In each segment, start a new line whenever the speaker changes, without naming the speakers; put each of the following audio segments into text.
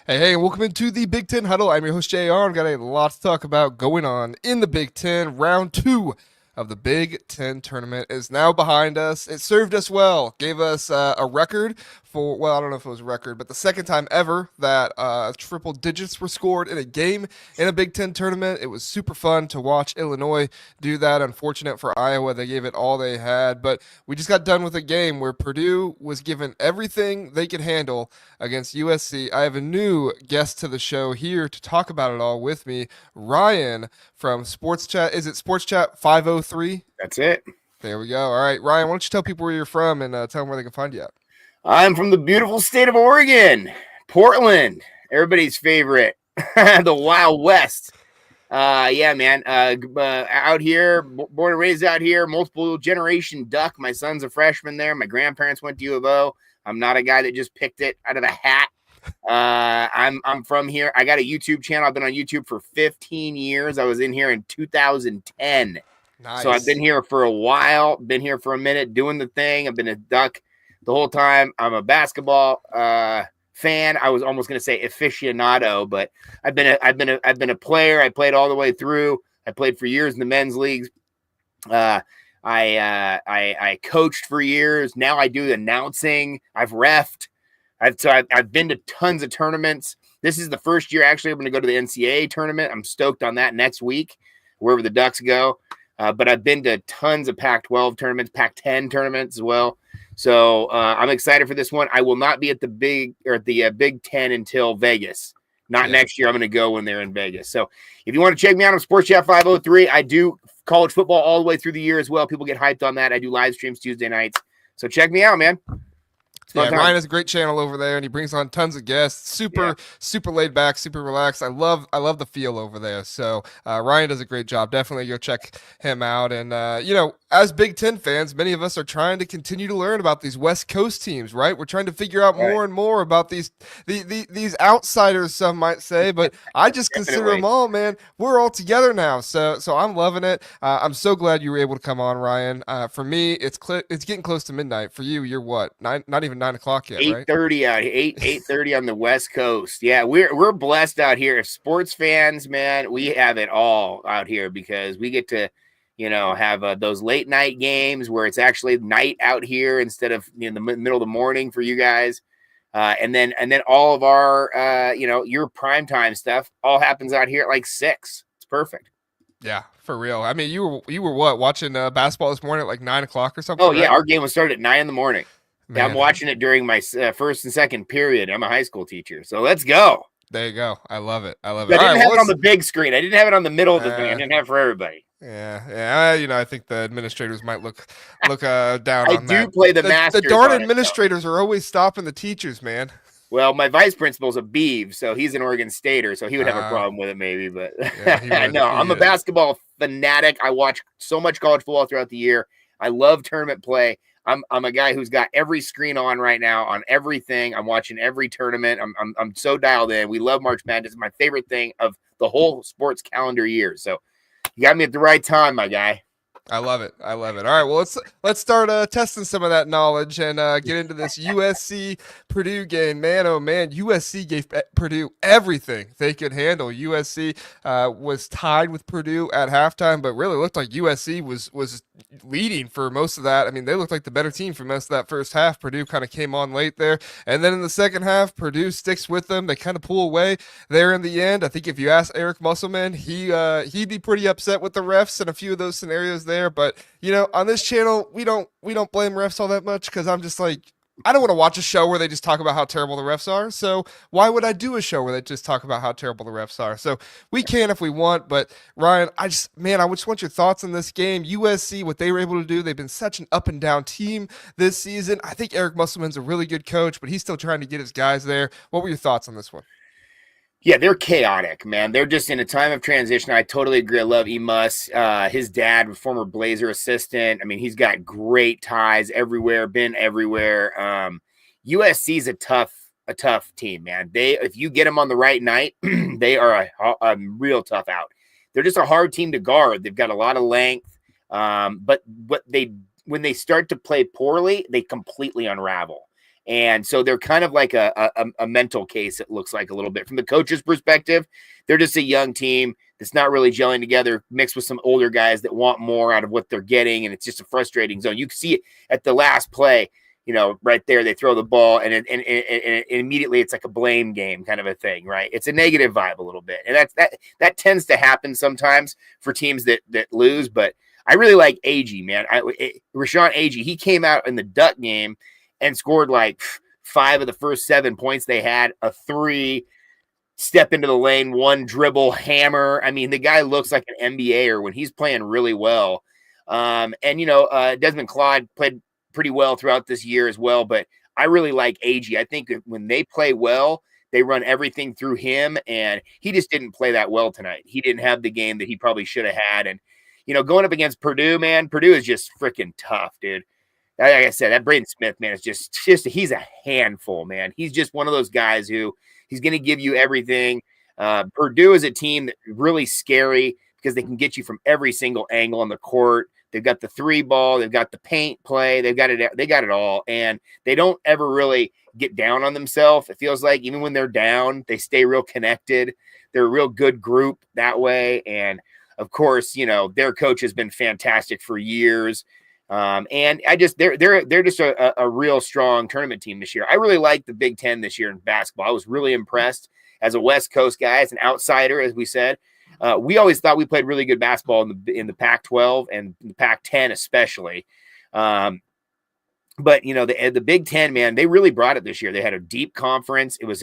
Hey, welcome into the Big Ten Huddle. I'm your host, JR. I've got a lot to talk about going on in the Big Ten. Round two of the Big Ten tournament is now behind us. It served us well, gave us a record for, well, I don't know if it was a record, but the second time ever that triple digits were scored in a game in a Big Ten tournament. It was super fun to watch Illinois do that. Unfortunate for Iowa, they gave it all they had, but we just got done with a game where Purdue was given everything they could handle against USC. I have a new guest to the show here to talk about it all with me, Ryan from Sports Chat. Is it Sports Chat 503?
That's it.
There we go. All right, Ryan, why don't you tell people where you're from and tell them where they can find you at?
I'm from the beautiful state of Oregon, Portland, everybody's favorite, the Wild West. Yeah, man. Out here, born and raised out here, multiple generation Duck. My son's a freshman there. My grandparents went to U of O. I'm not a guy that just picked it out of the hat. I'm from here. I got a YouTube channel. I've been on YouTube for 15 years. I was in here in 2010.
Nice.
So I've been here for a while, been here for a minute doing the thing. I've been a Duck the whole time. I'm a basketball fan. I was almost going to say aficionado, but I've been a player. I played all the way through. I played for years in the men's leagues. I coached for years. Now I do announcing. I've reffed. I've been to tons of tournaments. This is the first year actually I'm going to go to the NCAA tournament. I'm stoked on that next week, wherever the Ducks go. But I've been to tons of Pac-12 tournaments, Pac-10 tournaments as well. So I'm excited for this one. I will not be at the Big Ten until Vegas. Not next year. I'm going to go when they're in Vegas. So if you want to check me out on Sports Chat 503, I do college football all the way through the year as well. People get hyped on that. I do live streams Tuesday nights. So check me out, man.
Yeah, Ryan has a great channel over there, and he brings on tons of guests. Super laid back, super relaxed. I love the feel over there. So Ryan does a great job. Definitely go check him out. And as Big Ten fans, many of us are trying to continue to learn about these West Coast teams. Right? We're trying to figure out more and more about these outsiders, some might say, but I just consider them all, man. We're all together now. So I'm loving it. I'm so glad you were able to come on, Ryan. For me, it's getting close to midnight. For you, you're what? Not even 9 o'clock yet, right?
8:30 out here, 8:30 on the West Coast. Yeah, we're blessed out here. Sports fans, man, we have it all out here because we get to, have those late night games where it's actually night out here instead of in the middle of the morning for you guys. And then all of our, your primetime stuff all happens out here at like 6. It's perfect.
Yeah, for real. I mean, you were what, watching basketball this morning at like 9 o'clock or something?
Oh yeah, our game was started at 9 in the morning. Man. I'm watching it during my first and second period. I'm a high school teacher, so let's go.
There you go. I love it. I
didn't have it on the big screen. I didn't have it on the middle of the thing. I didn't have it for everybody.
Yeah. I think the administrators might look down on that.
I do play the Masters.
The darn administrators are always stopping the teachers, man.
Well, my vice principal's a Beeve, so he's an Oregon Stater, so he would have a problem with it maybe. But no, I'm a basketball fanatic. I watch so much college football throughout the year. I love tournament play. I'm a guy who's got every screen on right now on everything. I'm watching every tournament. I'm so dialed in. We love March Madness. It's my favorite thing of the whole sports calendar year. So you got me at the right time, my guy.
I love it. All right, well, let's start testing some of that knowledge and get into this USC Purdue game. Man, oh man, USC gave Purdue everything they could handle. USC was tied with Purdue at halftime, but really looked like USC was leading for most of that. I mean, they looked like the better team for most of that first half. Purdue kind of came on late there, and then in the second half, Purdue sticks with them. They kind of pull away there in the end. I think if you ask Eric Musselman, he'd be pretty upset with the refs in a few of those scenarios there. But on this channel, we don't blame refs all that much because I'm just like, I don't want to watch a show where they just talk about how terrible the refs are. So why would I do a show where they just talk about how terrible the refs are? So we can if we want. But Ryan, I just want your thoughts on this game. USC, what they were able to do, they've been such an up and down team this season. I think Eric Musselman's a really good coach, but he's still trying to get his guys there. What were your thoughts on this one?
Yeah, they're chaotic, man. They're just in a time of transition. I totally agree. I love Emus. His dad, former Blazer assistant. I mean, he's got great ties everywhere, been everywhere. USC's a tough team, man. If you get them on the right night, they are a real tough out. They're just a hard team to guard. They've got a lot of length. But when they start to play poorly, they completely unravel. And so they're kind of like a mental case, it looks like a little bit. From the coach's perspective, they're just a young team that's not really gelling together, mixed with some older guys that want more out of what they're getting, and it's just a frustrating zone. You can see it at the last play, right there, they throw the ball, and immediately it's like a blame game kind of a thing, right? It's a negative vibe a little bit, and that tends to happen sometimes for teams that lose, but I really like Agee, man. Rashawn Agee, he came out in the Duck game and scored like 5 of the first 7 points they had, a 3, step into the lane, 1 dribble, hammer. I mean, the guy looks like an NBAer when he's playing really well. Desmond Claude played pretty well throughout this year as well, but I really like Agee. I think when they play well, they run everything through him, and he just didn't play that well tonight. He didn't have the game that he probably should have had. And, going up against Purdue, man, Purdue is just freaking tough, dude. Like I said, that Braden Smith, man, is just he's a handful, man. He's just one of those guys who he's going to give you everything. Purdue is a team that's really scary because they can get you from every single angle on the court. They've got the 3 ball, they've got the paint play, they got it all, and they don't ever really get down on themselves. It feels like even when they're down, they stay real connected. They're a real good group that way, and of course, their coach has been fantastic for years. And they're just a real strong tournament team this year. I really like the Big Ten this year in basketball. I was really impressed as a West Coast guy, as an outsider, as we said. We always thought we played really good basketball in the Pac-12 and the Pac-10 especially. But the Big Ten, man, they really brought it this year. They had a deep conference. It was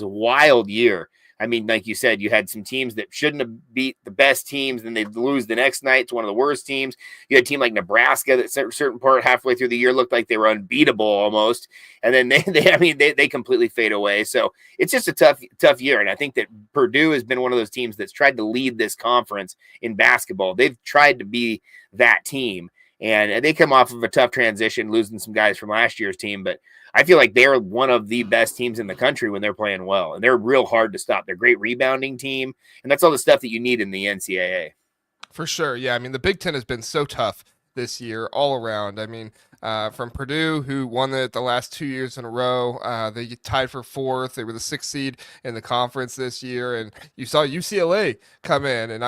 a wild year. I mean, like you said, you had some teams that shouldn't have beat the best teams, and they'd lose the next night to one of the worst teams. You had a team like Nebraska that at a certain part halfway through the year looked like they were unbeatable almost, and then they completely fade away. So it's just a tough year, and I think that Purdue has been one of those teams that's tried to lead this conference in basketball. They've tried to be that team, and they come off of a tough transition, losing some guys from last year's team, but I feel like they're one of the best teams in the country when they're playing well, and they're real hard to stop. They're a great rebounding team, and that's all the stuff that you need in the NCAA.
For sure. Yeah. I mean, the Big Ten has been so tough this year all around. I mean, from Purdue, who won it the last 2 years in a row, they tied for 4th. They were the 6th seed in the conference this year, and you saw UCLA come in, and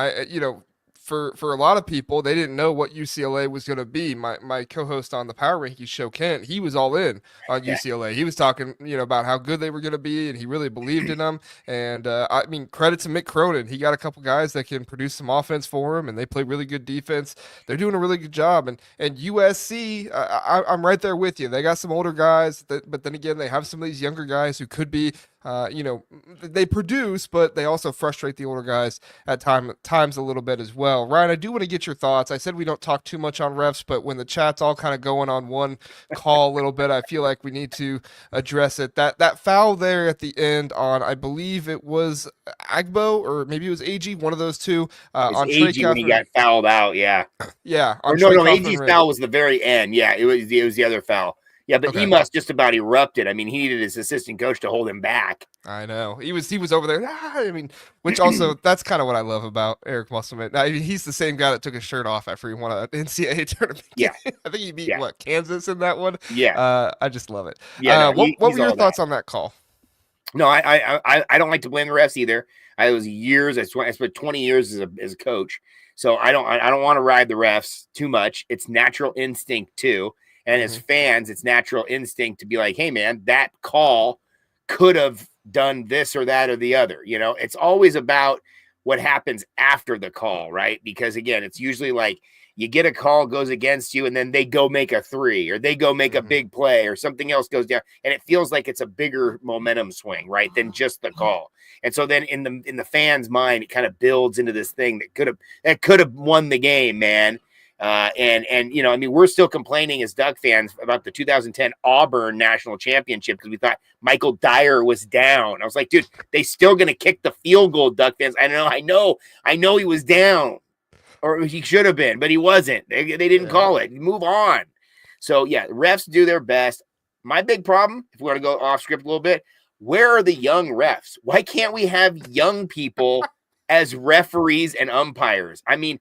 for a lot of people, they didn't know what UCLA was going to be. My co-host on the Power Rankings show, Kent, he was all in on UCLA. He was talking, about how good they were going to be, and he really believed in them. And I mean, credit to Mick Cronin. He got a couple guys that can produce some offense for him, and they play really good defense. They're doing a really good job. And USC, I'm right there with you. They got some older guys, but then again, they have some of these younger guys who could be. They produce, but they also frustrate the older guys at times a little bit as well. Ryan, I do want to get your thoughts. I said we don't talk too much on refs, but when the chat's all kind of going on one call a little bit, I feel like we need to address it. That foul there at the end on, I believe it was Agbo or maybe it was Agee, one of those two. On
Agee when he got fouled out, yeah.
Yeah.
Agee's foul was the very end. Yeah, it was the other foul. Yeah, but he must just about erupted. I mean, he needed his assistant coach to hold him back.
I know. He was over there. I mean, which also, that's kind of what I love about Eric Musselman. I mean, he's the same guy that took his shirt off after he won an NCAA tournament.
Yeah.
I think he beat, Kansas in that one?
Yeah.
I just love it.
Yeah.
What were your thoughts on that call?
No, I don't like to blame the refs either. I spent 20 years as a coach. So I don't want to ride the refs too much. It's natural instinct too. And as fans, it's natural instinct to be like, hey, man, that call could have done this or that or the other. It's always about what happens after the call, right? Because, again, it's usually like you get a call, goes against you, and then they go make a 3 or they go make a big play or something else goes down. And it feels like it's a bigger momentum swing, right, than just the call. And so then in the fans' mind, it kind of builds into this thing that could have won the game, man. I mean, we're still complaining as Duck fans about the 2010 Auburn national championship because we thought Michael Dyer was down. I was like, dude, they still going to kick the field goal, Duck fans. I know he was down, or he should have been, but he wasn't. They didn't call it. Move on. So, yeah, refs do their best. My big problem, if we want to go off script a little bit, where are the young refs? Why can't we have young people as referees and umpires? I mean,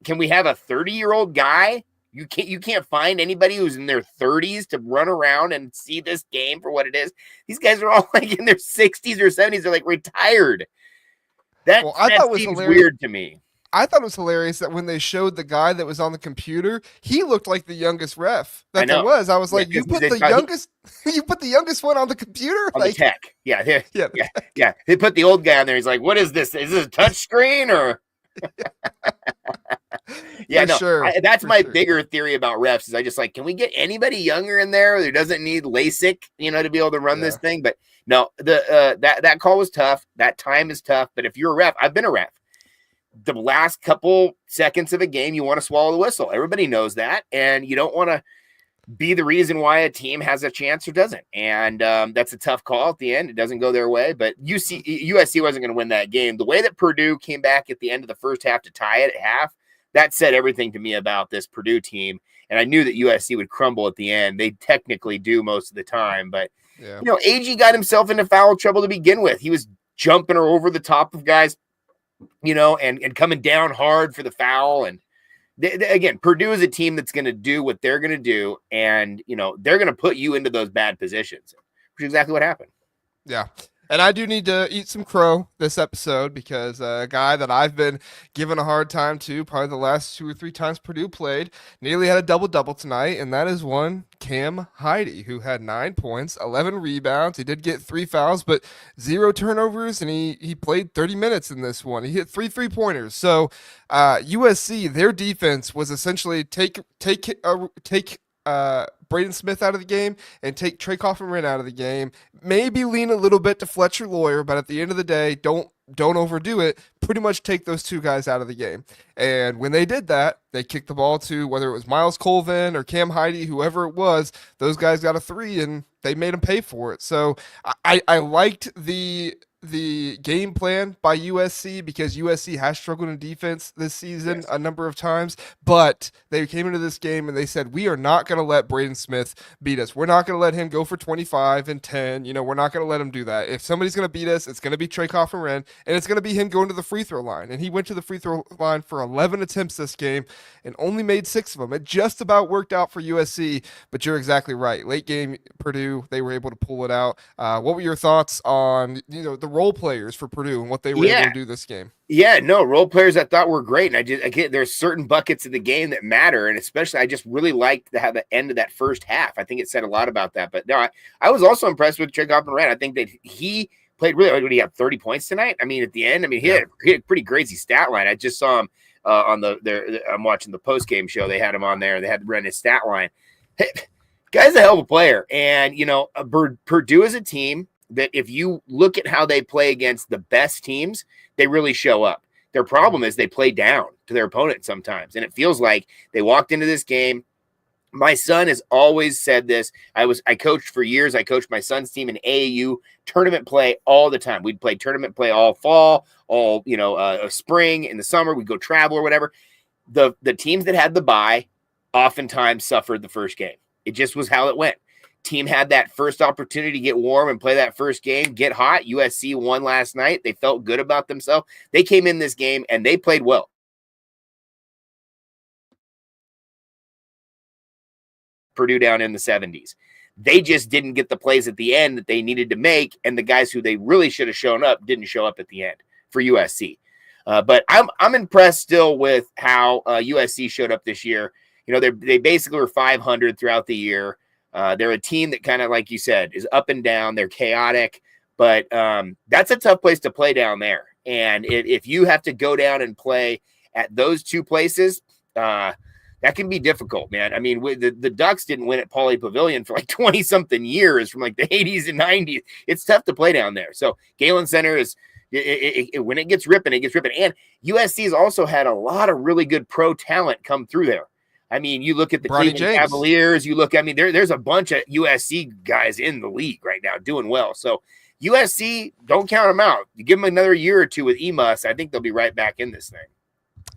can we have a 30-year-old guy You can't find anybody who's in their 30s to run around and see this game for what it is. These guys are all like in their 60s or 70s. They're like retired. That
I thought it was
seems
hilarious.
weird to me.
I thought it was hilarious that when they showed the guy that was on the computer, he looked like the youngest ref that there was. I was like, you put the youngest one on the computer?
On
like,
the tech. Yeah.
Yeah.
Yeah. They put the old guy on there. He's like, what is this? Is this a touch screen or? Yeah, no,
sure.
That's my bigger theory about refs is I just like, can we get anybody younger in there who doesn't need LASIK, to be able to run this thing? But no, that call was tough. That time is tough. But if you're a ref, I've been a ref. The last couple seconds of a game, you want to swallow the whistle. Everybody knows that. And you don't want to be the reason why a team has a chance or doesn't. And that's a tough call at the end. It doesn't go their way. But USC wasn't going to win that game. The way that Purdue came back at the end of the first half to tie it at half, that said everything to me about this Purdue team. And I knew that USC would crumble at the end. They technically do most of the time. But, AG got himself into foul trouble to begin with. He was jumping over the top of guys, and coming down hard for the foul. And again, Purdue is a team that's going to do what they're going to do. And, they're going to put you into those bad positions, which is exactly what happened.
Yeah. And I do need to eat some crow this episode because a guy that I've been giving a hard time to probably the last 2 or 3 times Purdue played nearly had a double-double tonight, and that is one Cam Heidi, who had 9 points, 11 rebounds. He did get 3 fouls, but 0 turnovers, and he played 30 minutes in this one. He hit 3 3-pointers. So USC, their defense was essentially take Braden Smith out of the game and take Trey Coffin out of the game. Maybe lean a little bit to Fletcher Lawyer, but at the end of the day, don't overdo it. Pretty much take those 2 guys out of the game. And when they did that, they kicked the ball to whether it was Miles Colvin or Cam Heidi, whoever it was. Those guys got a 3 and they made them pay for it. So I liked the game plan by USC because USC has struggled in defense this season a number of times, but they came into this game and they said, we are not going to let Braden Smith beat us. We're not going to let him go for 25 and 10. We're not going to let him do that. If somebody's going to beat us, it's going to be Trey Coffin, and it's going to be him going to the free throw line. And he went to the free throw line for 11 attempts this game and only made 6 of them. It just about worked out for USC, but you're exactly right. Late game, Purdue, they were able to pull it out. What were your thoughts on, the role players for Purdue and what they were able to do this game?
Yeah, no, role players I thought were great. And there's certain buckets of the game that matter. And especially, I just really liked how the end of that first half. I think it said a lot about that. But no, I was also impressed with Trey Coffin. I think that he played really, what, he had 30 points tonight? I mean, at the end, he had a pretty crazy stat line. I just saw him I'm watching the post-game show. They had him on there. They had to run his stat line. Hey, guy's a hell of a player. And, Purdue is a team that if you look at how they play against the best teams, they really show up. Their problem is they play down to their opponent sometimes. And it feels like they walked into this game. My son has always said this. I coached for years. I coached my son's team in AAU tournament play all the time. We'd play tournament play all fall, all, spring, in the summer. We'd go travel or whatever. The teams that had the bye oftentimes suffered the first game. It just was how it went. Team had that first opportunity to get warm and play that first game, get hot. USC won last night. They felt good about themselves. They came in this game and they played well. Purdue down in the 70s. They just didn't get the plays at the end that they needed to make, and the guys who they really should have shown up didn't show up at the end for USC. But I'm impressed still with how USC showed up this year. They basically were 500 throughout the year. They're a team that kind of, like you said, is up and down. They're chaotic, but that's a tough place to play down there. And if you have to go down and play at those 2 places, that can be difficult, man. I mean, the Ducks didn't win at Pauley Pavilion for like 20-something years from like the 80s and 90s. It's tough to play down there. So Galen Center is when it gets ripping, it gets ripping. And USC has also had a lot of really good pro talent come through there. I mean, you look at the Cleveland Cavaliers, there's a bunch of USC guys in the league right now doing well. So USC, don't count them out. You give them another year or 2 with Emus, I think they'll be right back in this thing.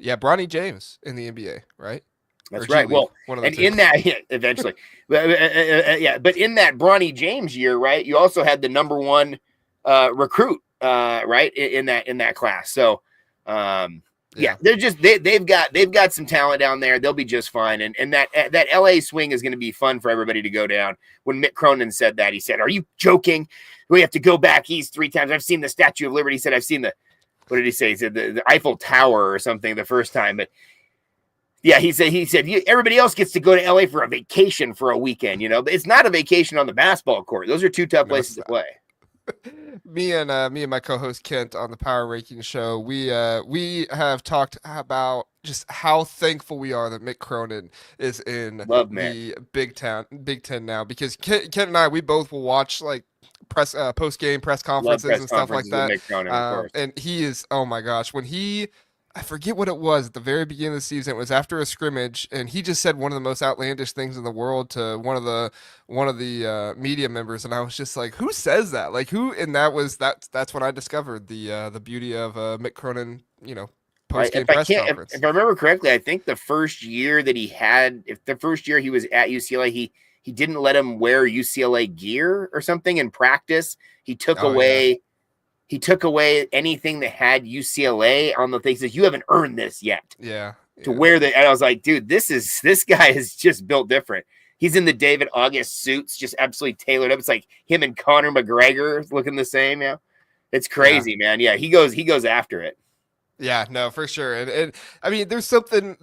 Yeah, Bronny James in the NBA, right?
That's right. Well, and in that, eventually, but in that Bronny James year, right, you also had the number 1 recruit, right, in that class. So, Yeah, they've got some talent down there. They'll be just fine. And that LA swing is going to be fun for everybody to go down. When Mick Cronin said that, he said, "Are you joking? We have to go back east 3 times. I've seen the Statue of Liberty." He said, "I've seen the," what did he say? He said the Eiffel Tower or something the first time. But yeah, he said everybody else gets to go to LA for a vacation for a weekend. But it's not a vacation on the basketball court. Those are 2 tough places to play.
Me and my co-host Kent on the Power Ranking Show, we have talked about just how thankful we are that Mick Cronin is in the Big Ten now, because Kent and I, we both will watch like post-game press conferences and stuff like that.
Mick Cronin,
and he is, oh my gosh, when I forget what it was at the very beginning of the season. It was after a scrimmage, and he just said one of the most outlandish things in the world to one of the media members, and I was just like, "Who says that? Like who?" And that's when I discovered the beauty of Mick Cronin, post game press conference.
If I remember correctly, I think the first year that he was at UCLA, he didn't let him wear UCLA gear or something in practice. He took away. Yeah. He took away anything that had UCLA on the thing. He says, "You haven't earned this yet."
Yeah.
To wear the, and I was like, dude, this guy is just built different. He's in the David August suits, just absolutely tailored up. It's like him and Conor McGregor looking the same. Yeah. It's crazy, man. Yeah. He goes after it.
Yeah, no, for sure. And I mean, there's something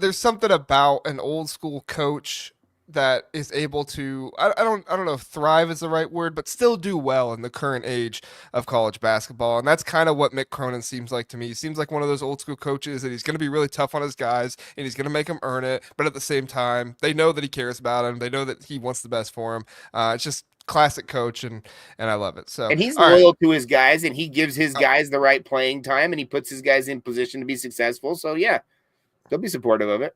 about an old school coach that is able to, I don't know if thrive is the right word, but still do well in the current age of college basketball. And that's kind of what Mick Cronin seems like to me. He seems like one of those old school coaches that he's going to be really tough on his guys and he's going to make them earn it. But at the same time, they know that he cares about them. They know that he wants the best for them. It's just classic coach, and I love it. So,
and he's loyal to his guys, and he gives his guys the right playing time, and he puts his guys in position to be successful. So yeah, they'll be supportive of it.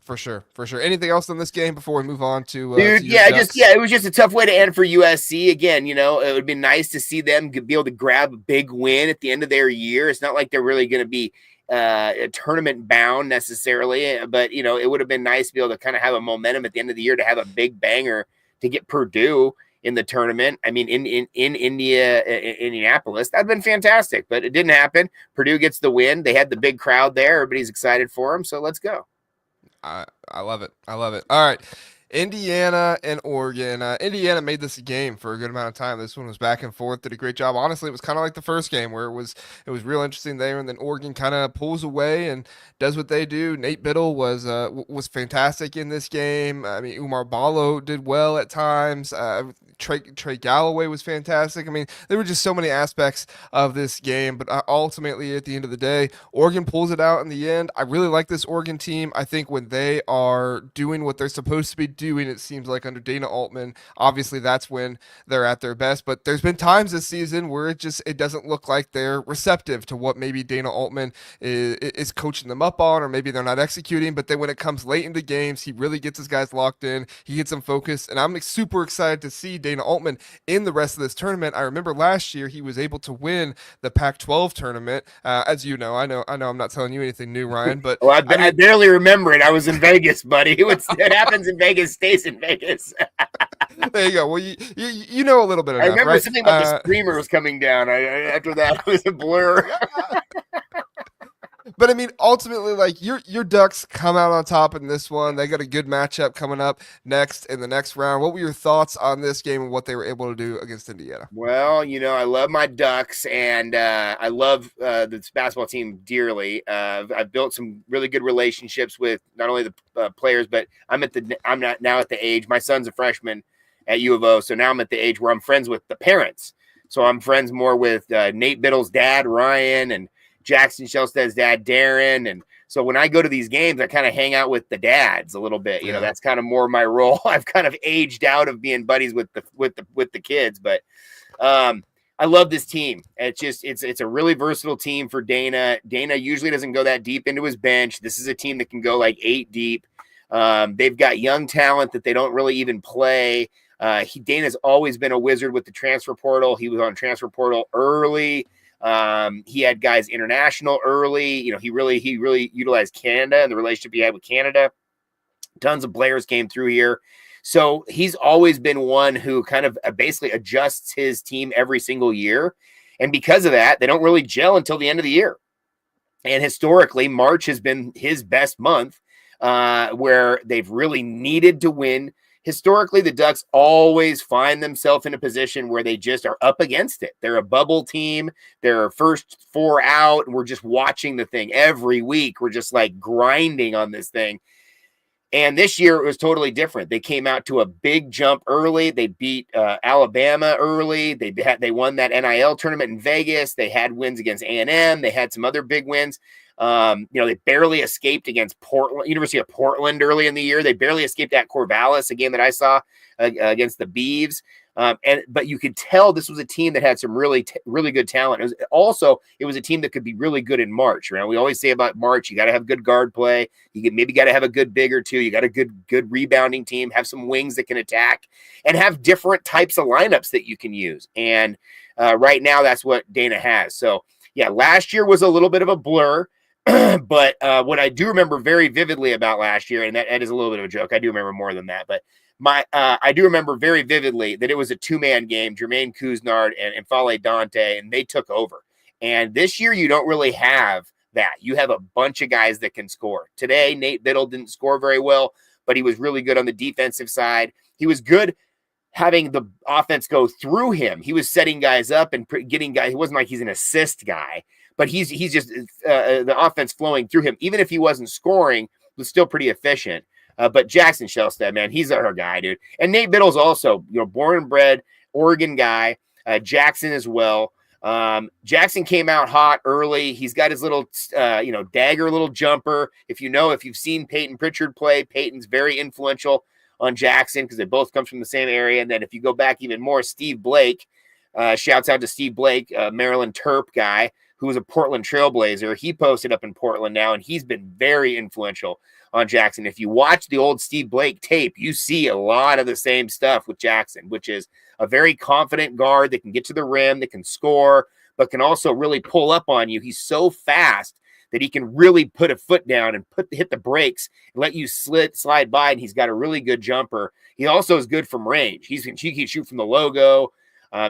For sure. Anything else in this game before we move on to
dude? It was just a tough way to end for USC. Again, it would be nice to see them be able to grab a big win at the end of their year. It's not like they're really going to be a tournament bound necessarily, but it would have been nice to be able to kind of have a momentum at the end of the year to have a big banger to get Purdue in the tournament. I mean, in Indianapolis, that'd been fantastic, but it didn't happen. Purdue gets the win. They had the big crowd there. Everybody's excited for them. So let's go.
I love it. All right. Indiana and Oregon. Indiana made this a game for a good amount of time. This one was back and forth, did a great job. Honestly, it was kind of like the first game where it was real interesting there, and then Oregon kind of pulls away and does what they do. Nate Biddle was fantastic in this game. I mean, Umar Ballo did well at times. Trey Galloway was fantastic. I mean, there were just so many aspects of this game, but ultimately at the end of the day, Oregon pulls it out in the end. I really like this Oregon team. I think when they are doing what they're supposed to be doing, it seems like under Dana Altman, obviously that's when they're at their best, but there's been times this season where it doesn't look like they're receptive to what maybe Dana Altman is coaching them up on, or maybe they're not executing. But then when it comes late into games, he really gets his guys locked in, he gets them focused, and I'm super excited to see Dana Altman in the rest of this tournament. I remember last year he was able to win the Pac-12 tournament, as you know. I know I'm not telling you anything new, Ryan, but
well, I barely remember it. I was in Vegas, buddy. It happens in Vegas, stays in Vegas.
There you go. Well, you know a little bit of that.
I remember
right?
something about the streamer was coming down. After that, it was a blur.
But I mean, ultimately, like your Ducks come out on top in this one. They got a good matchup coming up next in the next round. What were your thoughts on this game and what they were able to do against Indiana?
Well, I love my Ducks, and I love this basketball team dearly. I've built some really good relationships with not only the players, but I'm not now at the age. My son's a freshman at U of O, so now I'm at the age where I'm friends with the parents. So I'm friends more with Nate Biddle's dad, Ryan, and Jackson Shelstad's dad, Darren. And so when I go to these games, I kind of hang out with the dads a little bit. That's kind of more my role. I've kind of aged out of being buddies with the kids, but I love this team. It's a really versatile team for Dana. Dana usually doesn't go that deep into his bench. This is a team that can go like 8 deep. They've got young talent that they don't really even play. Dana's always been a wizard with the transfer portal. He was on transfer portal early. He had guys international early. He really utilized Canada and the relationship he had with Canada. Tons of players came through here. So he's always been one who kind of basically adjusts his team every single year. And because of that, they don't really gel until the end of the year. And historically, March has been his best month, where they've really needed to win. Historically, the Ducks always find themselves in a position where they just are up against it. They're a bubble team. They're first 4 out, and we're just watching the thing every week. We're just like grinding on this thing. And this year it was totally different. They came out to a big jump early. They beat Alabama early. They won that NIL tournament in Vegas. They had wins against A&M. They had some other big wins. They barely escaped against University of Portland early in the year. They barely escaped at Corvallis, a game that I saw against the Beavs. But you could tell this was a team that had some really good talent. It was a team that could be really good in March. Right? We always say about March, you got to have good guard play. You maybe got to have a good big or two. You got a good rebounding team. Have some wings that can attack, and have different types of lineups that you can use. And right now, that's what Dana has. So yeah, last year was a little bit of a blur. But what I do remember very vividly about last year, and that is a little bit of a joke. I do remember more than that, but I do remember very vividly that it was a 2-man game, Jermaine Couisnard and Fale Dante, and they took over. And this year, you don't really have that. You have a bunch of guys that can score. Today, Nate Biddle didn't score very well, but he was really good on the defensive side. He was good having the offense go through him. He was setting guys up and getting guys. It wasn't like he's an assist guy, but he's just the offense flowing through him. Even if he wasn't scoring, was still pretty efficient. But Jackson Shelstad, man, he's our guy, dude. And Nate Biddle's also, born and bred Oregon guy. Jackson as well. Jackson came out hot early. He's got his little, dagger little jumper. If you've seen Peyton Pritchard play, Peyton's very influential on Jackson because they both come from the same area. And then if you go back even more, Steve Blake, shouts out to Steve Blake, Maryland Terp guy, who was a Portland Trailblazer. He posted up in Portland now, and he's been very influential on Jackson. If you watch the old Steve Blake tape, you see a lot of the same stuff with Jackson, which is a very confident guard that can get to the rim, that can score, but can also really pull up on you. He's so fast that he can really put a foot down and hit the brakes and let you slide by, and he's got a really good jumper. He also is good from range. He can shoot from the logo.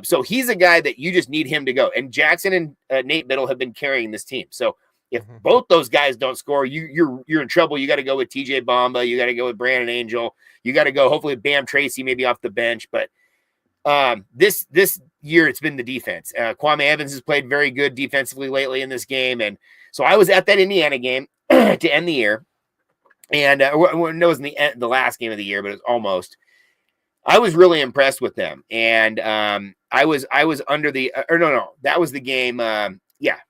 So he's a guy that you just need him to go. And Jackson and Nate Biddle have been carrying this team. So if both those guys don't score, you're in trouble. You got to go with TJ Bamba. You got to go with Brandon Angel. You got to go hopefully with Bam Tracy, maybe off the bench. But this year it's been the defense. Kwame Evans has played very good defensively lately in this game. And so I was at that Indiana game to end the year. And it wasn't the last game of the year, but it was almost. I was really impressed with them. And I was under the that was the game.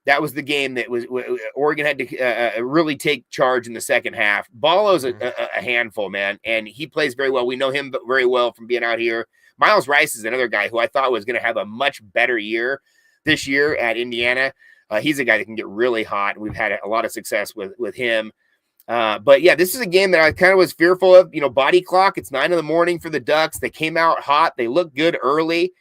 That was the game that was Oregon had to really take charge in the second half. Ballo's a handful, man, and he plays very well. We know him very well from being out here. Miles Rice is another guy who I thought was going to have a much better year this year at Indiana. He's a guy that can get really hot. We've had a lot of success with him. But yeah, this is a game that I kind of was fearful of. Body clock. It's 9 a.m. for the Ducks. They came out hot. They looked good early.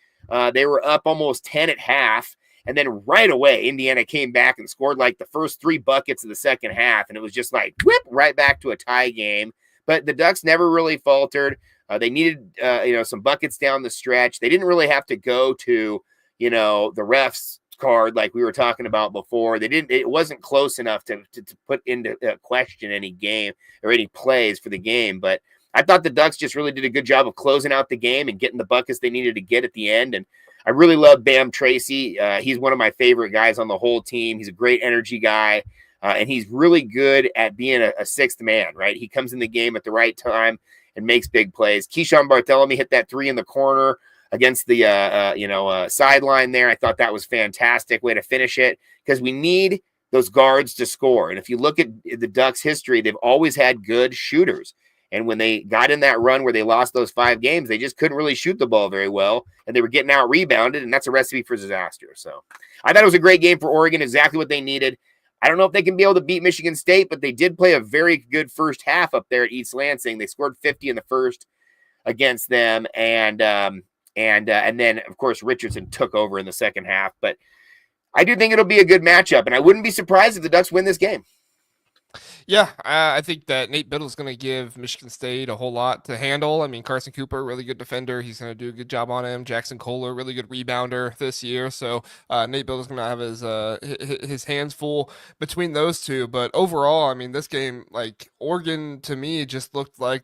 They were up almost 10 at half. And then right away, Indiana came back and scored like the first 3 buckets of the second half. And it was just like, whip, right back to a tie game. But the Ducks never really faltered. They needed, some buckets down the stretch. They didn't really have to go to, the refs card like we were talking about before. It wasn't close enough to put into question any game or any plays for the game. But I thought the Ducks just really did a good job of closing out the game and getting the buckets they needed to get at the end. And I really love Bam Tracy. He's one of my favorite guys on the whole team. He's a great energy guy, and he's really good at being a sixth man, right? He comes in the game at the right time and makes big plays. Keyshawn Bartholomew hit that 3 in the corner against the sideline there. I thought that was fantastic way to finish it because we need those guards to score. And if you look at the Ducks' history, they've always had good shooters. And when they got in that run where they lost those 5 games, they just couldn't really shoot the ball very well, and they were getting out rebounded, and that's a recipe for disaster. So I thought it was a great game for Oregon, exactly what they needed. I don't know if they can be able to beat Michigan State, but they did play a very good first half up there at East Lansing. They scored 50 in the first against them, and then, of course, Richardson took over in the second half. But I do think it'll be a good matchup, and I wouldn't be surprised if the Ducks win this game.
Yeah, I think that Nate Biddle's going to give Michigan State a whole lot to handle. I mean, Carson Cooper, really good defender. He's going to do a good job on him. Jackson Kohler, really good rebounder this year. So Nate Biddle's going to have his hands full between those two. But overall, I mean, this game, like Oregon, to me, just looked like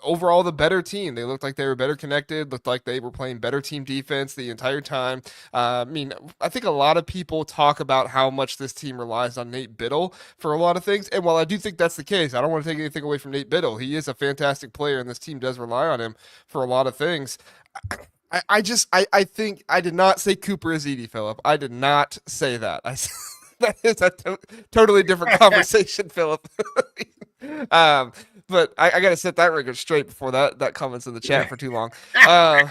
overall the better team. They looked like they were better connected. Looked like they were playing better team defense the entire time. I mean, I think a lot of people talk about how much this team relies on Nate Biddle for a lot of things. And while I do think that's the case, I don't want to take anything away from Nate Biddle. He is a fantastic player, and this team does rely on him for a lot of things. I think I did not say Cooper is Edie, Philip. I did not say that. That is a totally different conversation, Philip. But I got to set that record straight before that comments in the chat for too long. I'm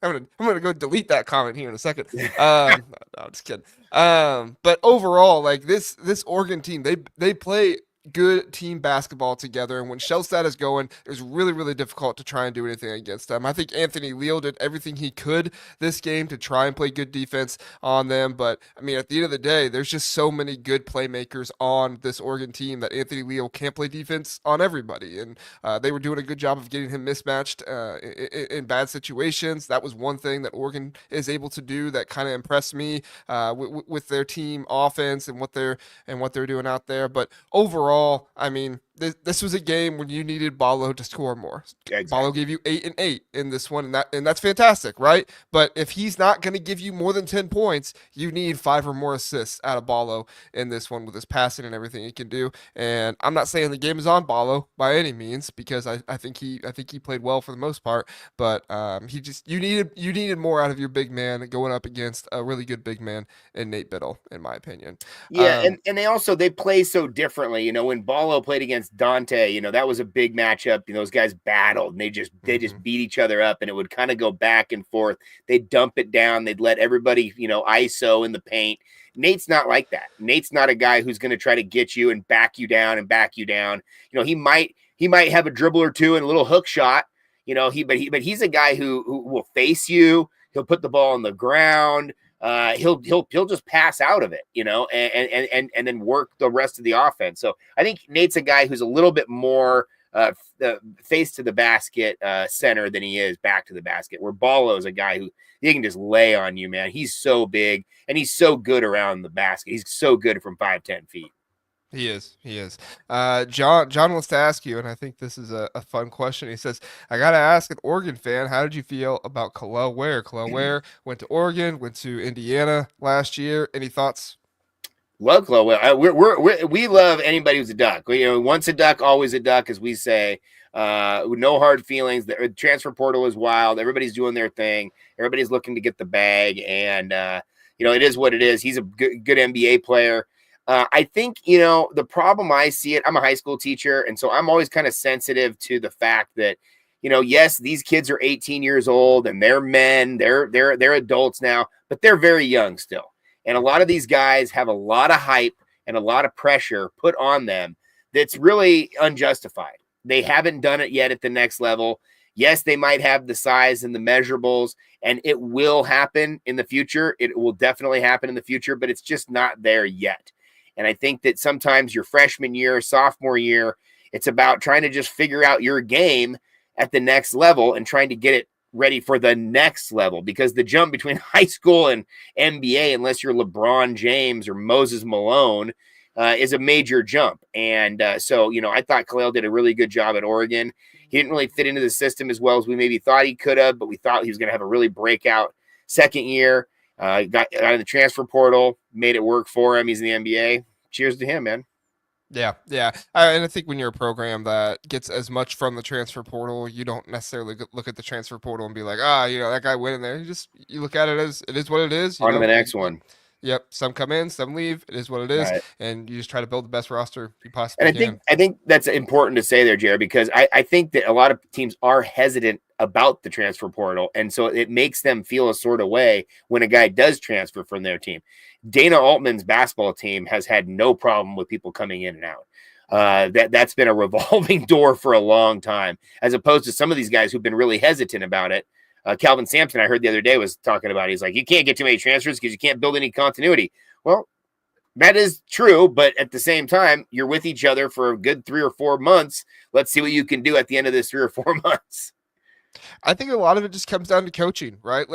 gonna go delete that comment here in a second. No, I'm just kidding. But overall, like this Oregon team, they play good team basketball together, and when Shellstad is going, it's really, really difficult to try and do anything against them. I think Anthony Leal did everything he could this game to try and play good defense on them, but I mean, at the end of the day, there's just so many good playmakers on this Oregon team that Anthony Leal can't play defense on everybody, and they were doing a good job of getting him mismatched in bad situations. That was one thing that Oregon is able to do that kind of impressed me with their team offense and what they're doing out there. But overall, I mean, this was a game when you needed Ballo to score more.
Exactly.
Ballo gave you 8 and 8 in this one, and that's fantastic, right? But if he's not going to give you more than 10 points, you need 5 or more assists out of Ballo in this one with his passing and everything he can do. And I'm not saying the game is on Ballo by any means, because I think he played well for the most part. But you needed more out of your big man going up against a really good big man in Nate Biddle, in my opinion.
Yeah, and they play so differently. You know, when Ballo played against Dante, you know, that was a big matchup. You know, those guys battled and they just beat each other up, and it would kind of go back and forth. They'd dump it down, they'd let everybody, you know, ISO in the paint. Nate's not like that. Nate's not a guy who's going to try to get you and back you down. You know, he might have a dribble or two and a little hook shot, you know, but he's a guy who will face you. He'll put the ball on the ground. He'll just pass out of it, you know, and then work the rest of the offense. So I think Nate's a guy who's a little bit more face to the basket center than he is back to the basket, where Ballo is a guy who he can just lay on you, man. He's so big and he's so good around the basket. He's so good from 5-10 feet.
He is. John wants to ask you, and I think this is a fun question. He says, I got to ask an Oregon fan, how did you feel about Kalel Ware? Kalel Ware went to Oregon, went to Indiana last year. Any thoughts?
Love Kalel. We love anybody who's a Duck. Once a Duck, always a Duck, as we say. No hard feelings. The transfer portal is wild. Everybody's doing their thing. Everybody's looking to get the bag, and it is what it is. He's a good NBA player. I think, the problem I see it, I'm a high school teacher, and so I'm always kind of sensitive to the fact that, yes, these kids are 18 years old and they're men, they're adults now, but they're very young still. And a lot of these guys have a lot of hype and a lot of pressure put on them that's really unjustified. They haven't done it yet at the next level. Yes, they might have the size and the measurables, and it will happen in the future. It will definitely happen in the future, but it's just not there yet. And I think that sometimes your freshman year, sophomore year, it's about trying to just figure out your game at the next level and trying to get it ready for the next level, because the jump between high school and NBA, unless you're LeBron James or Moses Malone, is a major jump. And so I thought Kalel did a really good job at Oregon. He didn't really fit into the system as well as we maybe thought he could have, but we thought he was going to have a really breakout second year. Got in the transfer portal, made it work for him. He's in the NBA. Cheers to him, man.
Yeah. And I think when you're a program that gets as much from the transfer portal, you don't necessarily look at the transfer portal and be like, that guy went in there. You look at it as it is what it is.
On to the next one.
Yep. Some come in, some leave. It is what it is. Right. And you just try to build the best roster you possibly
can. And I think that's important to say there, Jared, because I think that a lot of teams are hesitant about the transfer portal. And so it makes them feel a sort of way when a guy does transfer from their team. Dana Altman's basketball team has had no problem with people coming in and out. That's been a revolving door for a long time, as opposed to some of these guys who've been really hesitant about it. Calvin Sampson, I heard the other day, was talking about, he's like, you can't get too many transfers because you can't build any continuity. Well, That is true, but at the same time, you're with each other for a good 3 or 4 months. Let's see what you can do at the end of this 3 or 4 months.
I think a lot of it just comes down to coaching, right?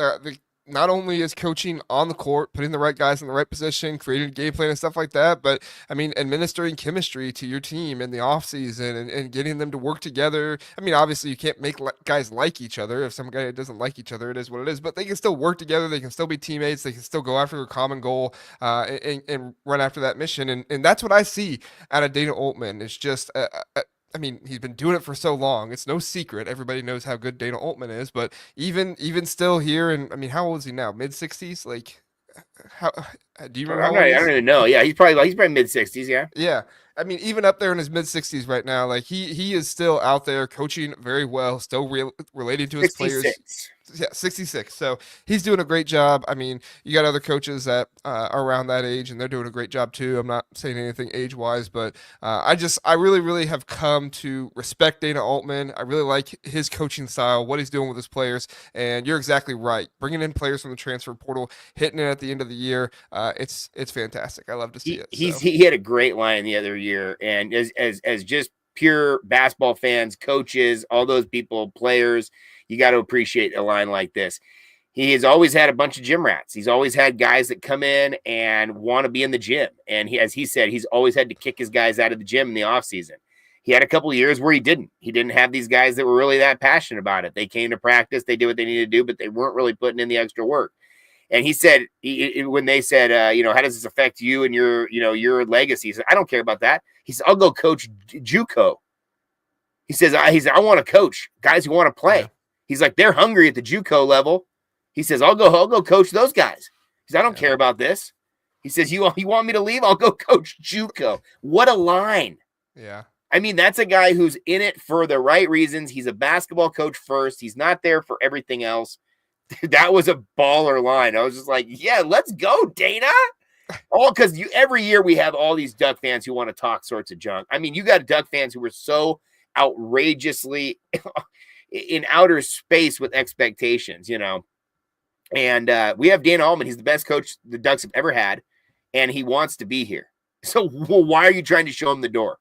Not only is coaching on the court, putting the right guys in the right position, creating a game plan and stuff like that, but I mean, administering chemistry to your team in the offseason and getting them to work together. I mean, obviously, you can't make guys like each other. If some guy doesn't like each other, it is what it is, but they can still work together. They can still be teammates. They can still go after their common goal and run after that mission. And that's what I see out of Dana Altman. It's just I mean, he's been doing it for so long. It's no secret. Everybody knows how good Dana Altman is. But even still here, and I mean, how old is he now? Mid-60s? Like, how do you remember how old
I
he
don't
is?
even know. Yeah, he's probably mid-60s. Yeah,
Yeah. I mean, even up there in his mid-60s right now, like he is still out there coaching very well, still relating to his players.
66.
Yeah, 66. So he's doing a great job. I mean, you got other coaches that are around that age, and they're doing a great job too. I'm not saying anything age-wise, but I really, really have come to respect Dana Altman. I really like his coaching style, what he's doing with his players, and you're exactly right. Bringing in players from the transfer portal, hitting it at the end of the year, it's fantastic. I love to see it. So.
He had a great line the other year, and as just pure basketball fans, coaches, all those people, players, you got to appreciate a line like this. He has always had a bunch of gym rats. He's always had guys that come in and want to be in the gym. And as he said, he's always had to kick his guys out of the gym in the offseason. He had a couple of years where he didn't. He didn't have these guys that were really that passionate about it. They came to practice, they did what they needed to do, but they weren't really putting in the extra work. And he said, when they said, how does this affect you and your legacy? He said, I don't care about that. He said, I'll go coach JUCO. He says, I want to coach guys who want to play. Yeah. He's like, they're hungry at the JUCO level. He says, I'll go coach those guys. He says, I don't care about this. He says, you want me to leave? I'll go coach JUCO. What a line.
Yeah.
I mean, that's a guy who's in it for the right reasons. He's a basketball coach first. He's not there for everything else. That was a baller line. I was just like, yeah, let's go, Dana. All because every year we have all these Duck fans who want to talk sorts of junk. I mean, you got Duck fans who were so outrageously in outer space with expectations, And we have Dana Altman. He's the best coach the Ducks have ever had, and he wants to be here. So why are you trying to show him the door?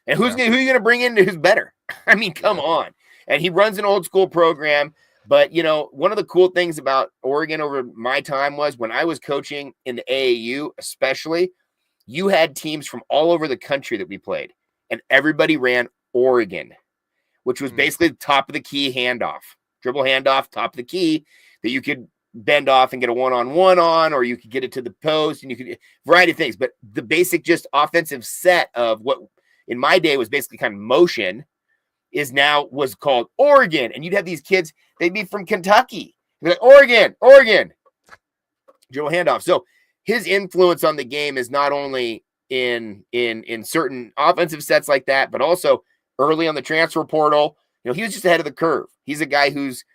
And who are you going to bring in who's better? I mean, come on. And he runs an old school program. But, one of the cool things about Oregon over my time was when I was coaching in the AAU, especially, you had teams from all over the country that we played, and everybody ran Oregon, which was basically the top of the key handoff, dribble handoff, top of the key that you could bend off and get a one-on-one on, or you could get it to the post, and you could variety of things. But the basic just offensive set of what in my day was basically kind of motion was called Oregon. And you'd have these kids, they'd be from Kentucky. They'd be like, Oregon. Dribble handoff. So his influence on the game is not only in certain offensive sets like that, but also early on the transfer portal. He was just ahead of the curve. He's a guy who's,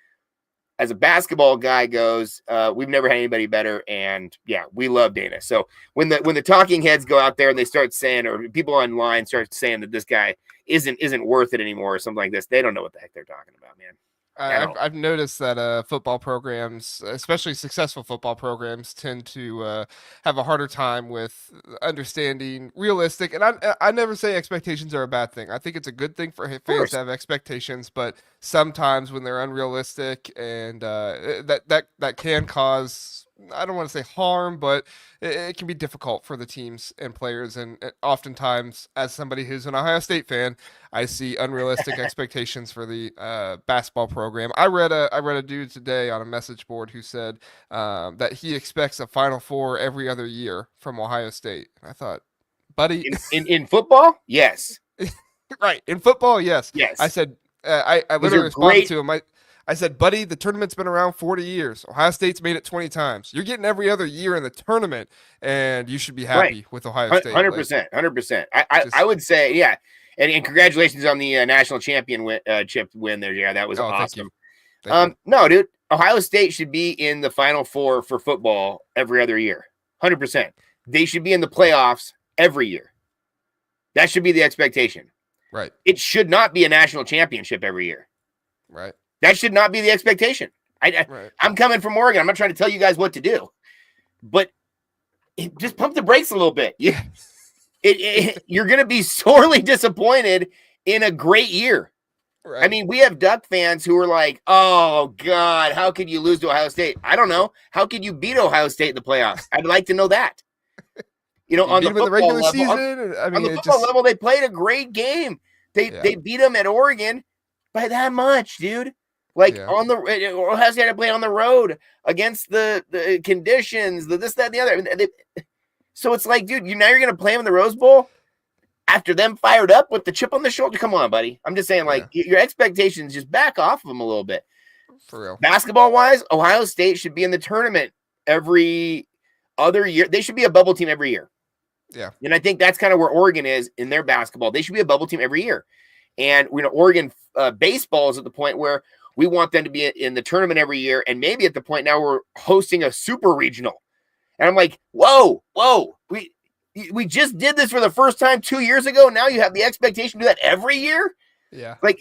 as a basketball guy goes, we've never had anybody better. And yeah, we love Dana. So when the talking heads go out there and they start saying, or people online start saying that this guy isn't worth it anymore or something like this, they don't know what the heck they're talking about, man.
I've noticed that football programs, especially successful football programs, tend to have a harder time with understanding realistic. And I never say expectations are a bad thing. I think it's a good thing for fans to have expectations, but sometimes when they're unrealistic and that can cause, I don't want to say harm, but it can be difficult for the teams and players. And oftentimes, as somebody who's an Ohio State fan, I see unrealistic expectations for the basketball program. I read a dude today on a message board who said that he expects a Final Four every other year from Ohio State. And I thought, buddy,
in football, yes,
right, in football, yes.
I
said, I literally responded to him. I said, buddy, the tournament's been around 40 years. Ohio State's made it 20 times. You're getting every other year in the tournament, and you should be happy with Ohio State.
100%. 100%. I would say, yeah. And congratulations on the national championship win there. Yeah, that was awesome. Thank you. No, dude, Ohio State should be in the Final Four for football every other year. 100%. They should be in the playoffs every year. That should be the expectation.
Right.
It should not be a national championship every year.
Right.
That should not be the expectation. I'm coming from Oregon. I'm not trying to tell you guys what to do. But just pump the brakes a little bit. You're going to be sorely disappointed in a great year.
Right.
I mean, we have Duck fans who are like, oh, God, how could you lose to Ohio State? I don't know. How could you beat Ohio State in the playoffs? I'd like to know that.
You
On
beat
the
them in the
football
regular
level,
season. I mean,
on the football level, they played a great game. They beat them at Oregon by that much, dude. Like on the Ohio State had to play on the road against the conditions, the this, that, and the other. So it's like, dude, now you're gonna play them in the Rose Bowl after them fired up with the chip on the shoulder. Come on, buddy. I'm just saying, like, your expectations, just back off of them a little bit.
For real.
Basketball wise, Ohio State should be in the tournament every other year. They should be a bubble team every year.
Yeah.
And I think that's kind of where Oregon is in their basketball. They should be a bubble team every year. And Oregon baseball is at the point where we want them to be in the tournament every year. And maybe at the point now we're hosting a super regional. And I'm like, whoa. We just did this for the first time 2 years ago. Now you have the expectation to do that every year.
Yeah.
Like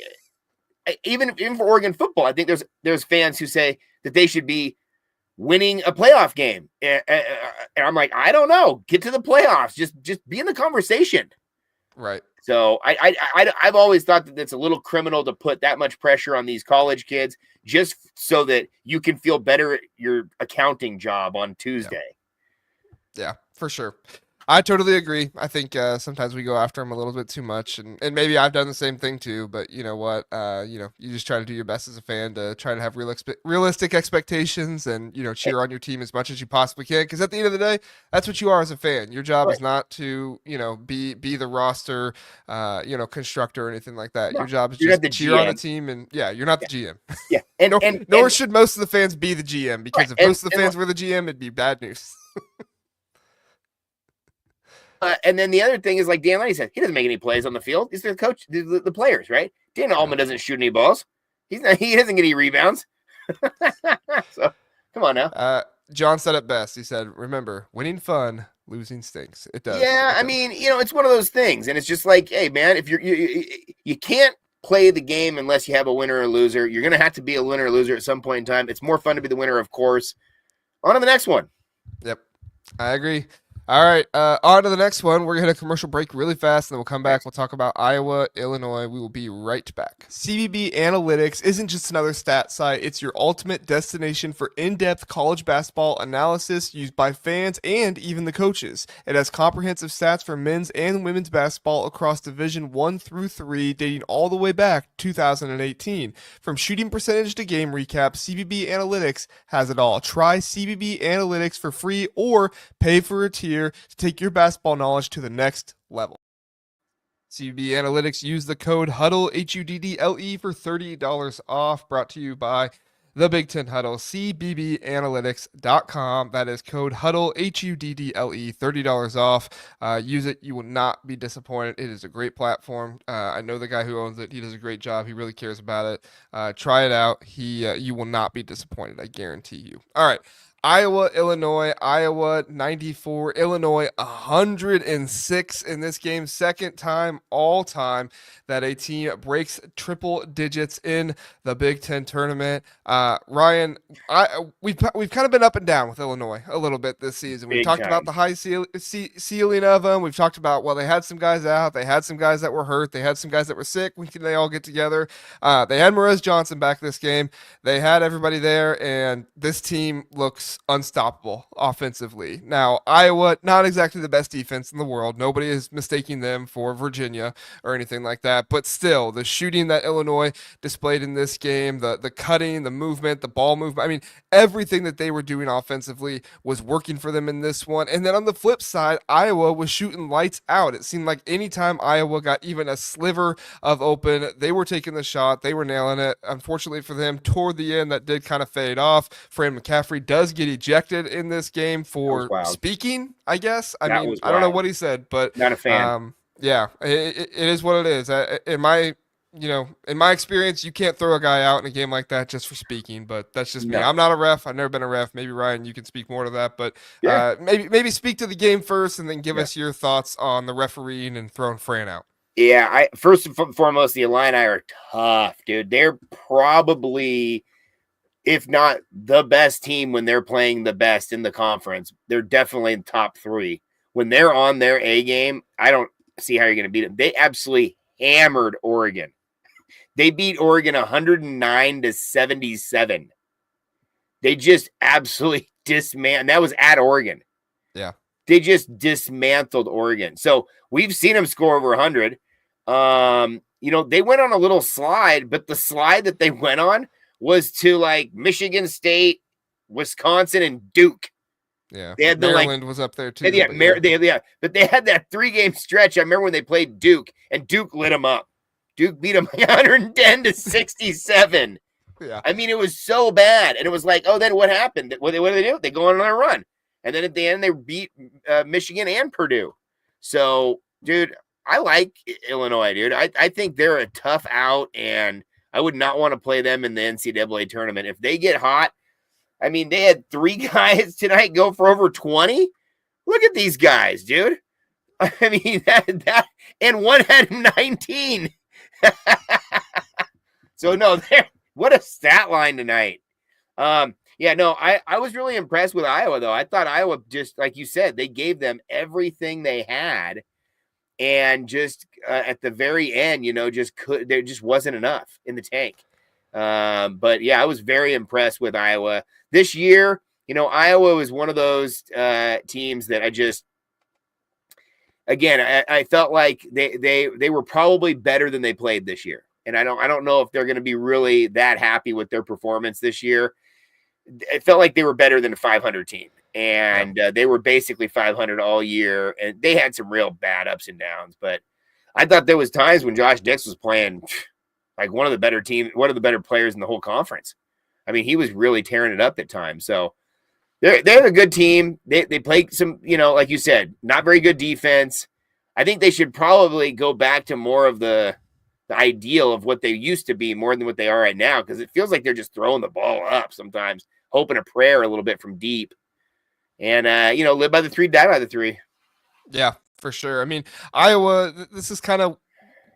even for Oregon football, I think there's fans who say that they should be winning a playoff game. And I'm like, I don't know. Get to the playoffs. Just be in the conversation.
Right.
So I've always thought that it's a little criminal to put that much pressure on these college kids just so that you can feel better at your accounting job on Tuesday.
Yeah, for sure. I totally agree. I think sometimes we go after them a little bit too much, and maybe I've done the same thing too. But you know what? You just try to do your best as a fan to try to have realistic expectations, and cheer on your team as much as you possibly can. Because at the end of the day, that's what you are as a fan. Your job is not to be the roster, constructor or anything like that.
No,
your job is
you're
just
not
to
the
cheer on the
GM.
team, and you're not the GM.
Yeah,
nor should most of the fans be the GM, because if most of the fans were the GM, it'd be bad news.
And then the other thing is, like Dan Lenny said, he doesn't make any plays on the field. He's the coach, the players, right? Dan Allman doesn't shoot any balls. He doesn't get any rebounds. So come on now.
John said it best. He said, "Remember, winning fun, losing stinks." It does.
Yeah, I mean, it's one of those things, and it's just like, hey, man, if you can't play the game unless you have a winner or a loser. You're gonna have to be a winner or loser at some point in time. It's more fun to be the winner, of course. On to the next one.
Yep, I agree. All right, on to the next one. We're going to hit a commercial break really fast, and then we'll come back. We'll talk about Iowa, Illinois. We will be right back. CBB Analytics isn't just another stat site. It's your ultimate destination for in-depth college basketball analysis used by fans and even the coaches. It has comprehensive stats for men's and women's basketball across Division 1 through 3, dating all the way back to 2018. From shooting percentage to game recap, CBB Analytics has it all. Try CBB Analytics for free or pay for a tier to take your basketball knowledge to the next level. CBB Analytics, use the code HUDDLE, HUDDLE, for $30 off. Brought to you by the Big Ten Huddle, cbbanalytics.com. That is code HUDDLE, HUDDLE, $30 off. Use it. You will not be disappointed. It is a great platform. I know the guy who owns it. He does a great job. He really cares about it. Try it out. You will not be disappointed. I guarantee you. All right. Iowa, Illinois, Iowa 94, Illinois 106 in this game. Second time all time that a team breaks triple digits in the Big Ten tournament. Ryan, we've kind of been up and down with Illinois a little bit this season. We've talked about the high ceiling of them. We've talked about, well, they had some guys out. They had some guys that were hurt. They had some guys that were sick. When can they all get together? They had Morez Johnson back this game. They had everybody there, and this team looks unstoppable offensively. Now, Iowa, not exactly the best defense in the world. Nobody is mistaking them for Virginia or anything like that. But still, the shooting that Illinois displayed in this game, the cutting, the movement, the ball movement, I mean, everything that they were doing offensively was working for them in this one. And then on the flip side, Iowa was shooting lights out. It seemed like anytime Iowa got even a sliver of open, they were taking the shot. They were nailing it. Unfortunately for them, toward the end, that did kind of fade off. Fran McCaffrey does get ejected in this game for speaking, I guess. I don't know what he said, but
not a fan.
Yeah, it is what it is. In my experience, you can't throw a guy out in a game like that just for speaking, but that's just me. I'm not a ref. I've never been a ref. Maybe Ryan, you can speak more to that, but maybe speak to the game first and then give us your thoughts on the refereeing and throwing Fran out.
Yeah, first and foremost, the Illini are tough, dude. They're probably if not the best team when they're playing the best in the conference. They're definitely in top 3. When they're on their A game, I don't see how you're going to beat them. They absolutely hammered Oregon. They beat Oregon 109-77. They just absolutely dismantled. That was at Oregon.
Yeah.
They just dismantled Oregon. So we've seen them score over 100. They went on a little slide, but the slide that they went on was to like Michigan State, Wisconsin, and Duke.
Yeah,
they had
Maryland was up there too.
But they had that 3-game stretch. I remember when they played Duke, and Duke lit them up. Duke beat them 110-67.
Yeah,
I mean, it was so bad, and it was like, oh, then what happened? What do they do? They go on a run, and then at the end they beat Michigan and Purdue. So, dude, I like Illinois, dude. I think they're a tough out, and I would not want to play them in the NCAA tournament. If they get hot, I mean, they had 3 guys tonight go for over 20. Look at these guys, dude. I mean, that and one had 19. So, no, what a stat line tonight. I was really impressed with Iowa, though. I thought Iowa, just like you said, they gave them everything they had. And just at the very end, there just wasn't enough in the tank. But yeah, I was very impressed with Iowa this year. Iowa was one of those teams that I felt like they were probably better than they played this year. And I don't know if they're going to be really that happy with their performance this year. It felt like they were better than a 500 team. And they were basically 500 all year, and they had some real bad ups and downs. But I thought there was times when Josh Dix was playing like one of the better players in the whole conference. I mean, he was really tearing it up at times. So they're a good team. They play some, like you said, not very good defense. I think they should probably go back to more of the ideal of what they used to be more than what they are right now, because it feels like they're just throwing the ball up sometimes, hoping a prayer a little bit from deep. And, live by the 3, die by the 3.
Yeah, for sure. I mean, Iowa, this is kind of,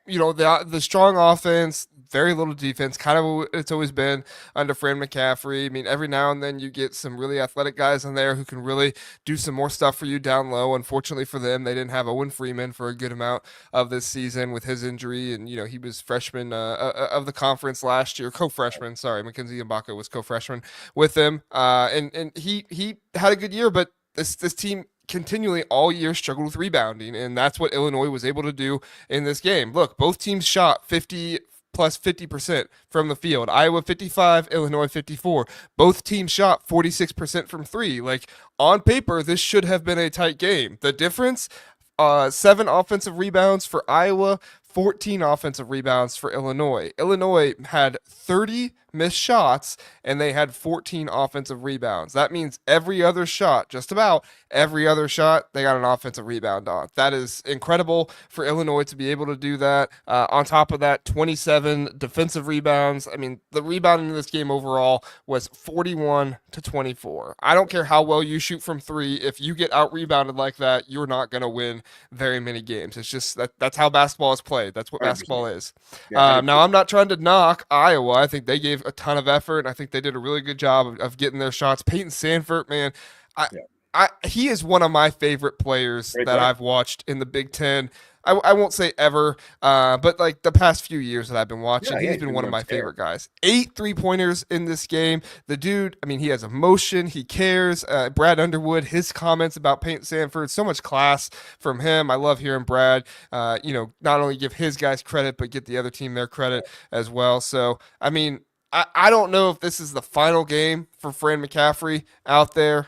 the strong offense, very little defense, kind of it's always been under Fran McCaffrey. I mean, every now and then you get some really athletic guys in there who can really do some more stuff for you down low. Unfortunately for them, they didn't have Owen Freeman for a good amount of this season with his injury. And, he was freshman of the conference last year, co-freshman. Sorry, Mackenzie Mbaka was co-freshman with him. And he had a good year, but this team continually all year struggled with rebounding, and that's what Illinois was able to do in this game. Look, both teams shot 50% from the field. Iowa 55, Illinois 54. Both teams shot 46% from 3. Like, on paper, this should have been a tight game. The difference, 7 offensive rebounds for Iowa, 14 offensive rebounds for Illinois. Illinois had 30 missed shots, and they had 14 offensive rebounds. That means every other shot, just about every other shot, they got an offensive rebound on. That is incredible for Illinois to be able to do that. On top of that, 27 defensive rebounds. I mean, the rebounding in this game overall was 41-24. I don't care how well you shoot from 3. If you get out-rebounded like that, you're not going to win very many games. It's just that's how basketball is played. That's what 100%. Basketball is. Yeah, now, I'm not trying to knock Iowa. I think they gave a ton of effort, and I think they did a really good job of getting their shots. Peyton Sandfort, man, he is one of my favorite players that I've watched in the Big Ten. I won't say ever, but like the past few years that I've been watching, he's been one of my favorite guys. 8 3-pointers in this game. The dude, I mean, he has emotion. He cares. Brad Underwood, his comments about Peyton Sandfort, so much class from him. I love hearing Brad, not only give his guys credit, but get the other team their credit as well. So, I mean, I don't know if this is the final game for Fran McCaffrey out there.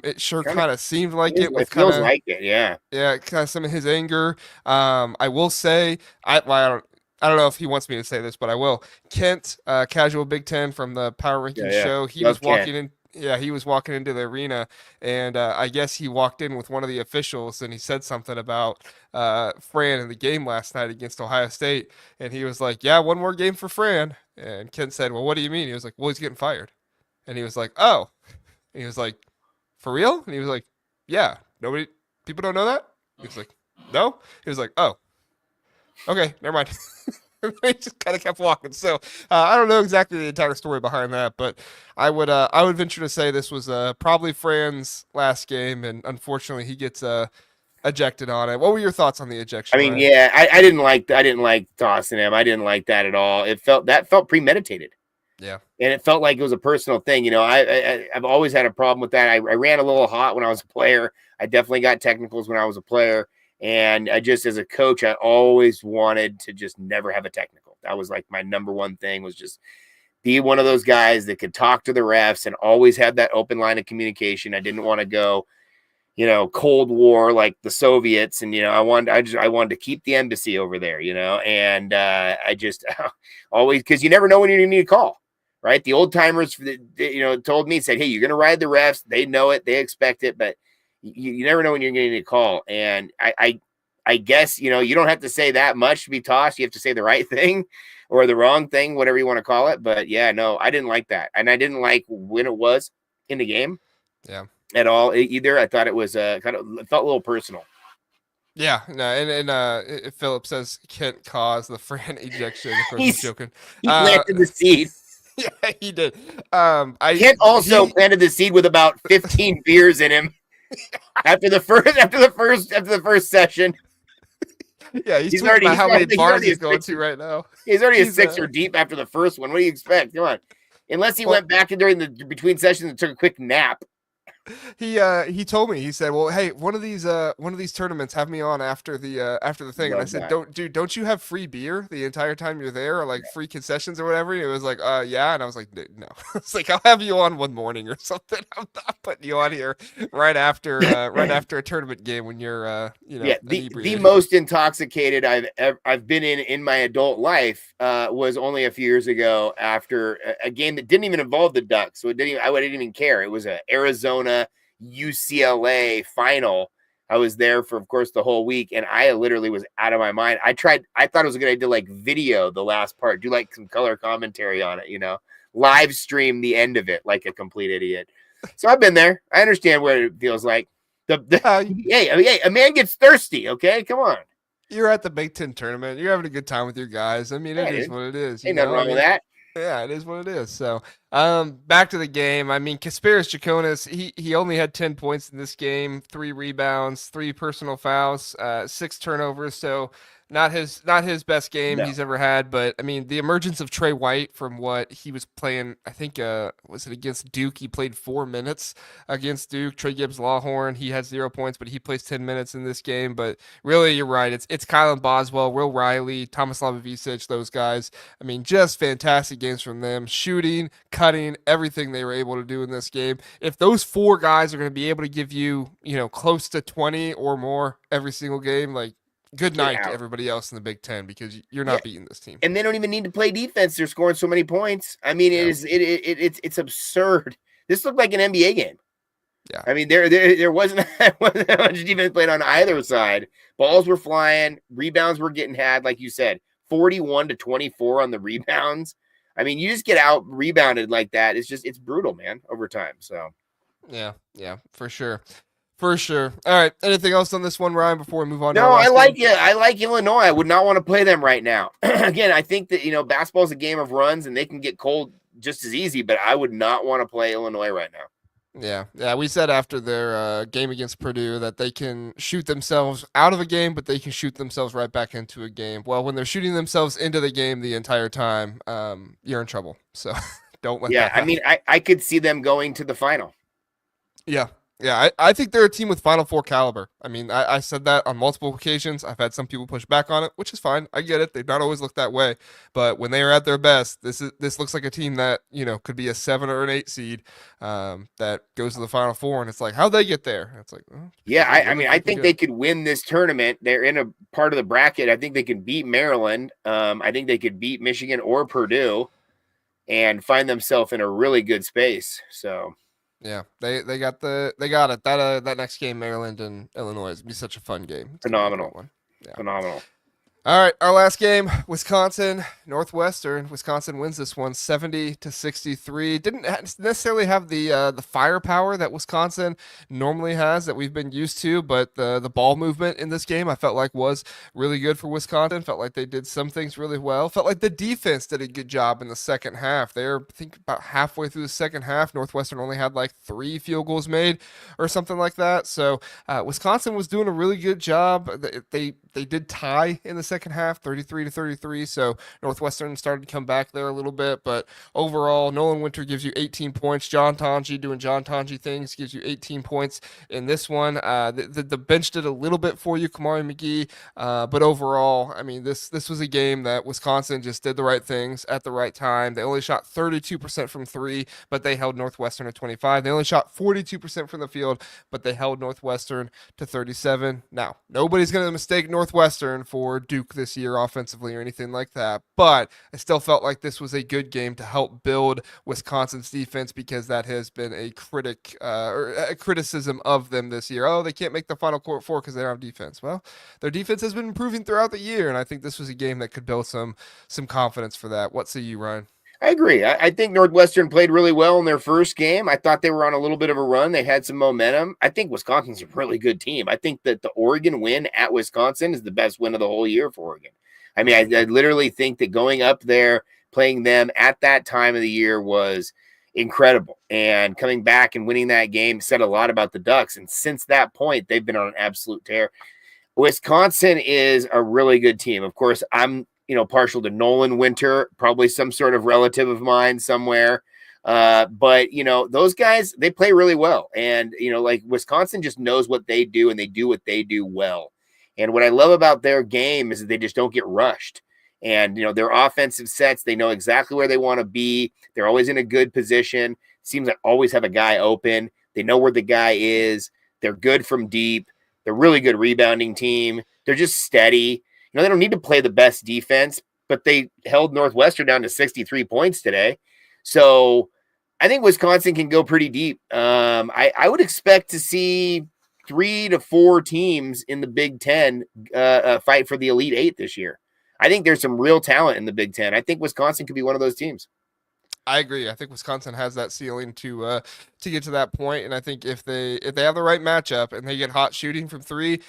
It sure kind of seemed like it.
It feels like it, yeah.
Yeah, kind of some of his anger. I will say, I don't know if he wants me to say this, but I will. Kent, casual Big Ten from the Power Rankings show, he was walking in. Yeah, he was walking into the arena, and I guess he walked in with one of the officials, and he said something about Fran in the game last night against Ohio State, and he was like, "Yeah, one more game for Fran." And Ken said, "Well, what do you mean?" He was like, "Well, he's getting fired," and he was like, "Oh," and he was like, "For real?" And he was like, "Yeah, people don't know that." He was like, "No," he was like, "Oh, okay, never mind." He just kind of kept walking. So I don't know exactly the entire story behind that, but I would venture to say this was probably Fran's last game, and unfortunately he gets ejected on it. What were your thoughts on the
I
ejection,
mean,
Ryan?
yeah, I didn't like tossing him. I didn't like that at all. That felt premeditated.
Yeah.
And it felt like it was a personal thing. I've always had a problem with that. I ran a little hot when I was a player. I definitely got technicals when I was a player. And I just, as a coach, I always wanted to just never have a technical. That was like my number one thing, was just be one of those guys that could talk to the refs and always have that open line of communication. I didn't want to go, Cold War like the Soviets. And, I wanted to keep the embassy over there, and I just always, because you never know when you're going to need a call. Right. The old timers, told me, said, hey, you're going to ride the refs. They know it. They expect it. But you never know when you're getting a call. And I guess, you don't have to say that much to be tossed. You have to say the right thing or the wrong thing, whatever you want to call it. But yeah, no, I didn't like that. And I didn't like when it was in the game.
Yeah.
At all either. I thought it was it felt a little personal.
Yeah, no, and Philip says Kent caused the Fran ejection. Of course, he's joking.
He planted the seed.
Yeah, he did.
Kent also planted the seed with about 15 beers in him after the first session.
Yeah, he's already about how many bars he's going to right now.
He's already a sixer deep after the first one. What do you expect? Come on, unless he went back during the between sessions and took a quick nap.
He told me, he said, well, hey, one of these tournaments, have me on after the thing. And I said, don't you have free beer the entire time you're there, or like free concessions or whatever? And it was like, yeah. And I was like, no. It's like, I'll have you on one morning or something. I'm not putting you on here right after a tournament game when you're
the most intoxicated I've been in my adult life was only a few years ago after a game that didn't even involve the Ducks. So I didn't even care. It was a Arizona UCLA final. I was there for, of course, the whole week, and I literally was out of my mind. I thought it was a good idea to like video the last part, do like some color commentary on it, live stream the end of it like a complete idiot. So I've been there. I understand what it feels like. Hey, a man gets thirsty. Okay, come on.
You're at the Big Ten tournament. You're having a good time with your guys. I mean, it is what it is.
Ain't nothing wrong with that.
Yeah, it is what it is. So, back to the game. I mean, Kasparis Jakonis, he only had 10 points in this game, 3 rebounds, 3 personal fouls, 6 turnovers. So, not his best game he's ever had. But I mean, the emergence of Trey White from what he was playing, I think, was it against Duke? He played 4 minutes against Duke. Trey Gibbs Lawhorn, he had 0 points, but he plays 10 minutes in this game. But really, you're right. It's Kylan Boswell, Will Riley, Thomas Lavavicic, those guys. I mean, just fantastic games from them. Shooting, cutting, everything they were able to do in this game. If those 4 guys are going to be able to give you, close to 20 or more every single game, like, good night to everybody else in the Big Ten, because you're not beating this team.
And they don't even need to play defense. They're scoring so many points. I mean, it's absurd. This looked like an NBA game.
Yeah.
I mean, there wasn't much defense played on either side. Balls were flying, rebounds were getting had, like you said, 41-24 on the rebounds. I mean, you just get out rebounded like that. It's brutal, man, over time. So
yeah, for sure. For sure. All right. Anything else on this one, Ryan, before we move on?
No, I like Illinois. I would not want to play them right now. Again, I think that, basketball is a game of runs and they can get cold just as easy, but I would not want to play Illinois right now.
Yeah. We said after their game against Purdue that they can shoot themselves out of a game, but they can shoot themselves right back into a game. Well, when they're shooting themselves into the game the entire time, you're in trouble. So don't let that happen.
I mean, I could see them going to the final.
Yeah. Yeah, I think they're a team with Final Four caliber. I mean, I said that on multiple occasions. I've had some people push back on it, which is fine. I get it. They've not always looked that way. But when they are at their best, this looks like a team that, could be a 7 or an 8 seed that goes to the Final Four. And it's like, how'd they get there? And it's like,
I think they could win this tournament. They're in a part of the bracket. I think they can beat Maryland. I think they could beat Michigan or Purdue and find themselves in a really good space. So...
yeah, they got it. That next game, Maryland and Illinois, is be such a fun game.
Phenomenal one. Yeah. Phenomenal.
All right, our last game, Wisconsin, Northwestern. Wisconsin wins this one 70-63. Didn't necessarily have the firepower that Wisconsin normally has that we've been used to, but the ball movement in this game I felt like was really good for Wisconsin. Felt like they did some things really well. Felt like the defense did a good job in the second half. They're, I think, about halfway through the second half. Northwestern only had like 3 field goals made or something like that. So Wisconsin was doing a really good job. They did tie in the second half, 33-33. So Northwestern started to come back there a little bit, but overall, Nolan Winter gives you 18 points. John Tonji doing John Tonji things gives you 18 points in this one. The bench did a little bit for you, Kamari McGee, but overall, I mean, this was a game that Wisconsin just did the right things at the right time. They only shot 32% from three, but they held Northwestern at 25. They only shot 42% from the field, but they held Northwestern to 37. Now, nobody's going to mistake Northwestern for Duke this year offensively or anything like that, but I still felt like this was a good game to help build Wisconsin's defense because that has been a criticism of them this year. Oh, they can't make the Final Four because they don't have defense. Well, their defense has been improving throughout the year, and I think this was a game that could build some confidence for that. What say you, Ryan?
I agree. I think Northwestern played really well in their first game. I thought they were on a little bit of a run. They had some momentum. I think Wisconsin's a really good team. I think that the Oregon win at Wisconsin is the best win of the whole year for Oregon. I mean, I literally think that going up there, playing them at that time of the year was incredible. And coming back and winning that game said a lot about the Ducks. And since that point, they've been on an absolute tear. Wisconsin is a really good team. Of course, I'm partial to Nolan Winter, probably some sort of relative of mine somewhere. But those guys, they play really well. And, like Wisconsin just knows what they do and they do what they do well. And what I love about their game is that they just don't get rushed. And, their offensive sets, they know exactly where they want to be. They're always in a good position. Seems like always have a guy open. They know where the guy is. They're good from deep. They're a really good rebounding team. They're just steady. They don't need to play the best defense, but they held Northwestern down to 63 points today. So I think Wisconsin can go pretty deep. I would expect to see 3 to 4 teams in the Big Ten fight for the Elite Eight this year. I think there's some real talent in the Big Ten. I think Wisconsin could be one of those teams.
I agree. I think Wisconsin has that ceiling to get to that point, and I think if they have the right matchup and they get hot shooting from three,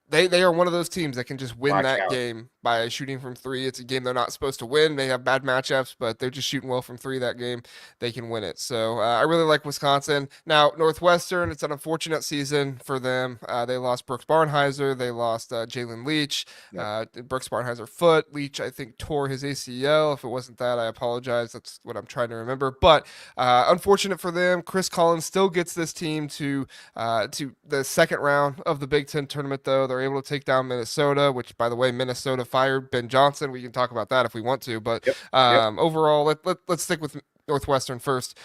they are one of those teams that can just win that game by shooting from three. It's a game they're not supposed to win. They have bad matchups, but they're just shooting well from three that game. They can win it. So I really like Wisconsin. Now, Northwestern, it's an unfortunate season for them. They lost Brooks Barnheiser. They lost Jalen Leach. Yep. Brooks Barnheiser foot. Leach, I think, tore his ACL. If it wasn't that, I apologize. That's what I'm trying to remember. But unfortunate for them. Chris Collins still gets this team to the second round of the Big Ten tournament, though. They're able to take down Minnesota, which, by the way, Minnesota fired Ben Johnson. We can talk about that if we want to, but overall, let's stick with Northwestern first.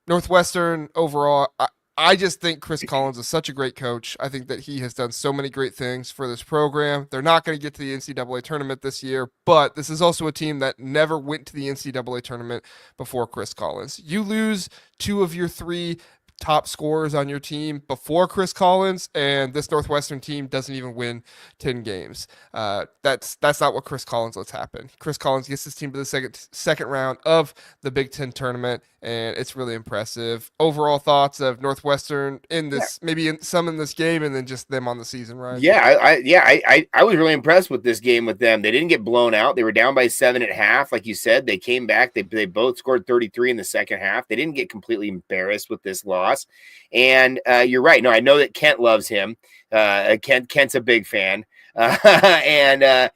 Northwestern overall, I just think Chris Collins is such a great coach. I think that he has done so many great things for this program. They're not going to get to the NCAA tournament this year, but this is also a team that never went to the NCAA tournament before Chris Collins. You lose 2 of your 3 top scorers on your team before Chris Collins, and this Northwestern team doesn't even win 10 games. That's not what Chris Collins lets happen. Chris Collins gets his team to the second round of the Big Ten tournament, and it's really impressive. Overall thoughts of Northwestern in this, maybe some in this game, and then just them on the season, right?
I was really impressed with this game with them. They didn't get blown out. They were down by 7 at half, like you said. They came back. They both scored 33 in the second half. They didn't get completely embarrassed with this loss. And you're right. No, I know that Kent loves him. Kent's a big fan. And I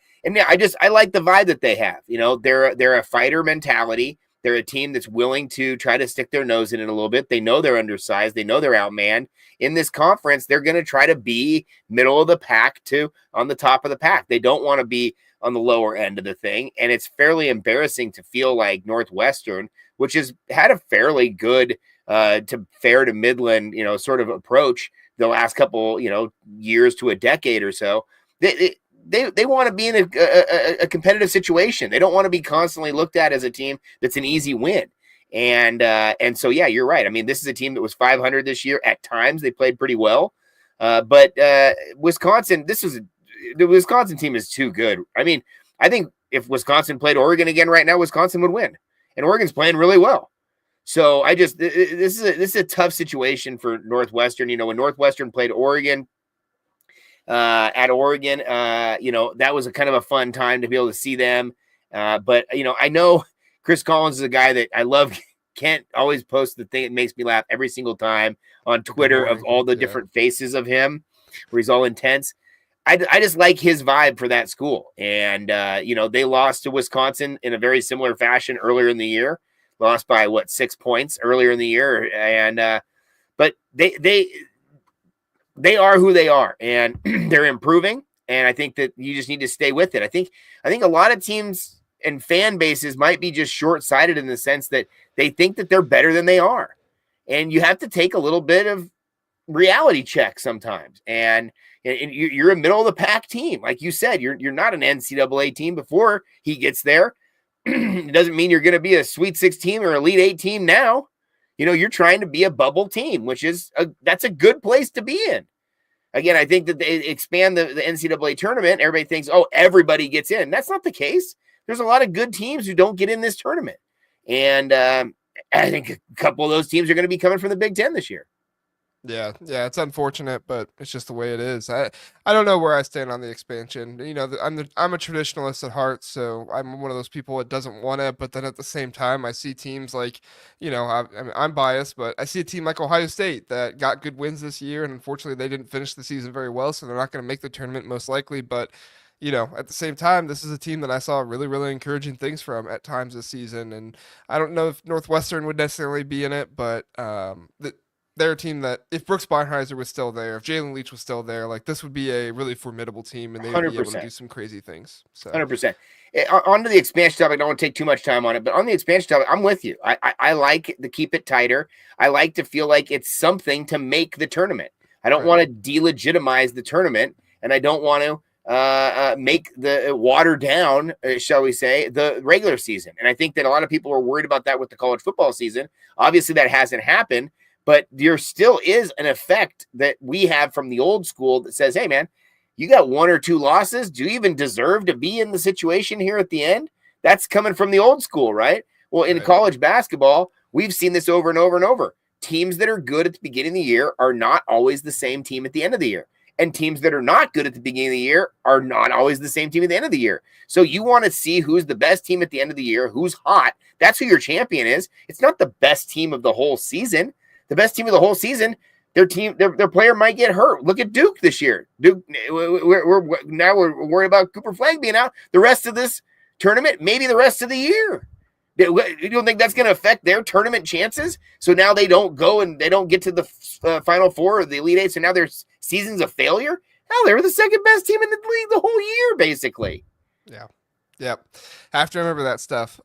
like the vibe that they have. They're a fighter mentality. They're a team that's willing to try to stick their nose in it a little bit. They know they're undersized. They know they're outmanned. In this conference, they're going to try to be middle of the pack to on the top of the pack. They don't want to be on the lower end of the thing. And it's fairly embarrassing to feel like Northwestern, which has had a fairly good to fair to Midland, sort of approach the last couple, years to a decade or so. They want to be in a competitive situation. They don't want to be constantly looked at as a team that's an easy win. And so, yeah, you're right. I mean, this is a team that was 500 this year. At times they played pretty well. But Wisconsin, this was the Wisconsin team is too good. I mean, I think if Wisconsin played Oregon again right now, Wisconsin would win, and Oregon's playing really well. So this is a tough situation for Northwestern. You know, when Northwestern played Oregon at Oregon, that was a kind of a fun time to be able to see them. But I know Chris Collins is a guy that I love. Can't always post the thing that makes me laugh every single time on Twitter of all the different faces of him, where he's all intense. I just like his vibe for that school. And, they lost to Wisconsin in a very similar fashion earlier in the year, lost by 6 points earlier in the year. And, but they are who they are, and they're improving. And I think that you just need to stay with it. I think a lot of teams and fan bases might be just short-sighted in the sense that they think that they're better than they are. And you have to take a little bit of reality check sometimes. And you're a middle of the pack team. Like you said, you're not an NCAA team before he gets there. It doesn't mean you're going to be a Sweet 16 or Elite 8 team now. You're trying to be a bubble team, which is that's a good place to be in. Again, I think that they expand the NCAA tournament. Everybody thinks, oh, everybody gets in. That's not the case. There's a lot of good teams who don't get in this tournament. And I think a couple of those teams are going to be coming from the Big Ten this year.
Yeah, it's unfortunate, but it's just the way it is. I don't know where I stand on the expansion. I'm a traditionalist at heart, so I'm one of those people that doesn't want it. But then at the same time, I see teams like, I'm biased, but I see a team like Ohio State that got good wins this year, and unfortunately, they didn't finish the season very well, so they're not going to make the tournament most likely. But at the same time, this is a team that I saw really, really encouraging things from at times this season, and I don't know if Northwestern would necessarily be in it, but they're a team that if Brooks Barnheiser was still there, if Jalen Leach was still there, like this would be a really formidable team, and they would be able to do some crazy things. So
100%. On to the expansion topic, I don't want to take too much time on it, but on the expansion topic, I'm with you. I like to keep it tighter. I like to feel like it's something to make the tournament. I don't want to delegitimize the tournament, and I don't want to make the water down, shall we say, the regular season. And I think that a lot of people are worried about that with the college football season. Obviously, that hasn't happened. But there still is an effect that we have from the old school that says, hey, man, you got 1 or 2 losses. Do you even deserve to be in the situation here at the end? That's coming from the old school, right? Well, in college basketball, we've seen this over and over and over. Teams that are good at the beginning of the year are not always the same team at the end of the year. And teams that are not good at the beginning of the year are not always the same team at the end of the year. So you want to see who's the best team at the end of the year, who's hot. That's who your champion is. It's not the best team of the whole season. The best team of the whole season, their player might get hurt. Look at Duke this year. Duke, we're worried about Cooper Flagg being out. The rest of this tournament, maybe the rest of the year. You don't think that's going to affect their tournament chances? So now they don't go and they don't get to the Final Four or the Elite Eight. So now their season's a failure. Hell, they were the second best team in the league the whole year, basically.
Yeah. Yep. Have to remember that stuff.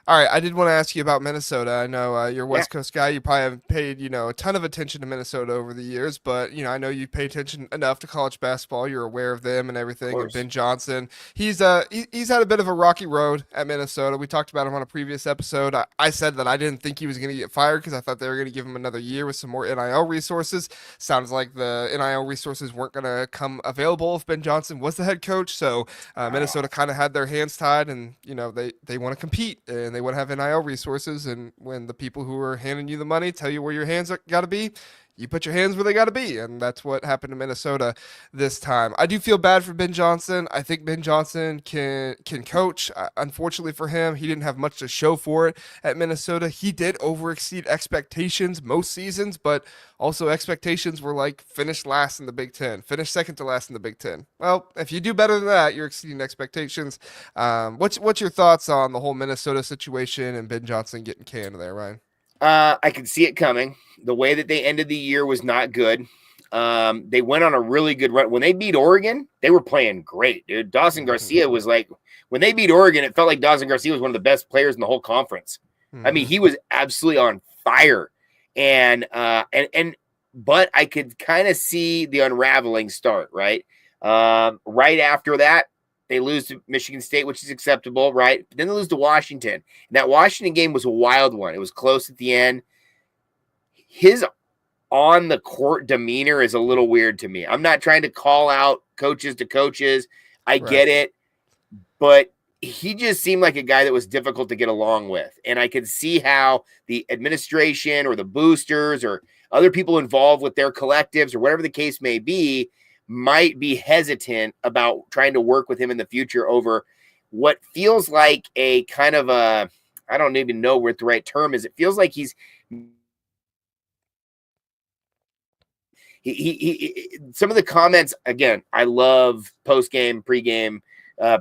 All right, I did want to ask you about Minnesota. I know you're a West Coast guy. You probably haven't paid, a ton of attention to Minnesota over the years, but, I know you pay attention enough to college basketball. You're aware of them and everything. And Ben Johnson, he's had a bit of a rocky road at Minnesota. We talked about him on a previous episode. I said that I didn't think he was going to get fired because I thought they were going to give him another year with some more NIL resources. Sounds like the NIL resources weren't going to come available if Ben Johnson was the head coach. So Minnesota kind of had their hands tied, and, they want to compete and they want to have NIL resources, and when the people who are handing you the money tell you where your hands got to be, you put your hands where they got to be, and that's what happened to Minnesota this time. I do feel bad for Ben Johnson. I think Ben Johnson can coach. Unfortunately for him, he didn't have much to show for it at Minnesota. He did overexceed expectations most seasons, but also expectations were like finish last in the Big Ten, finish second to last in the Big Ten. Well, if you do better than that, you're exceeding expectations. What's your thoughts on the whole Minnesota situation and Ben Johnson getting canned there, Ryan?
I could see it coming. The way that they ended the year was not good. They went on a really good run. When they beat Oregon, they were playing great, dude. Dawson Garcia was like, when they beat Oregon, it felt like Dawson Garcia was one of the best players in the whole conference. I mean, he was absolutely on fire. But I could kind of see the unraveling start, right? Right after that, they lose to Michigan State, which is acceptable, right? But then they lose to Washington. And that Washington game was a wild one. It was close at the end. His on-the-court demeanor is a little weird to me. I'm not trying to call out coaches to coaches. I
Right.
get it. But he just seemed like a guy that was difficult to get along with. And I could see how the administration or the boosters or other people involved with their collectives or whatever the case may be might be hesitant about trying to work with him in the future over what feels like a kind of a, I don't even know what the right term is. It feels like he some of the comments, again, I love post-game, pre-game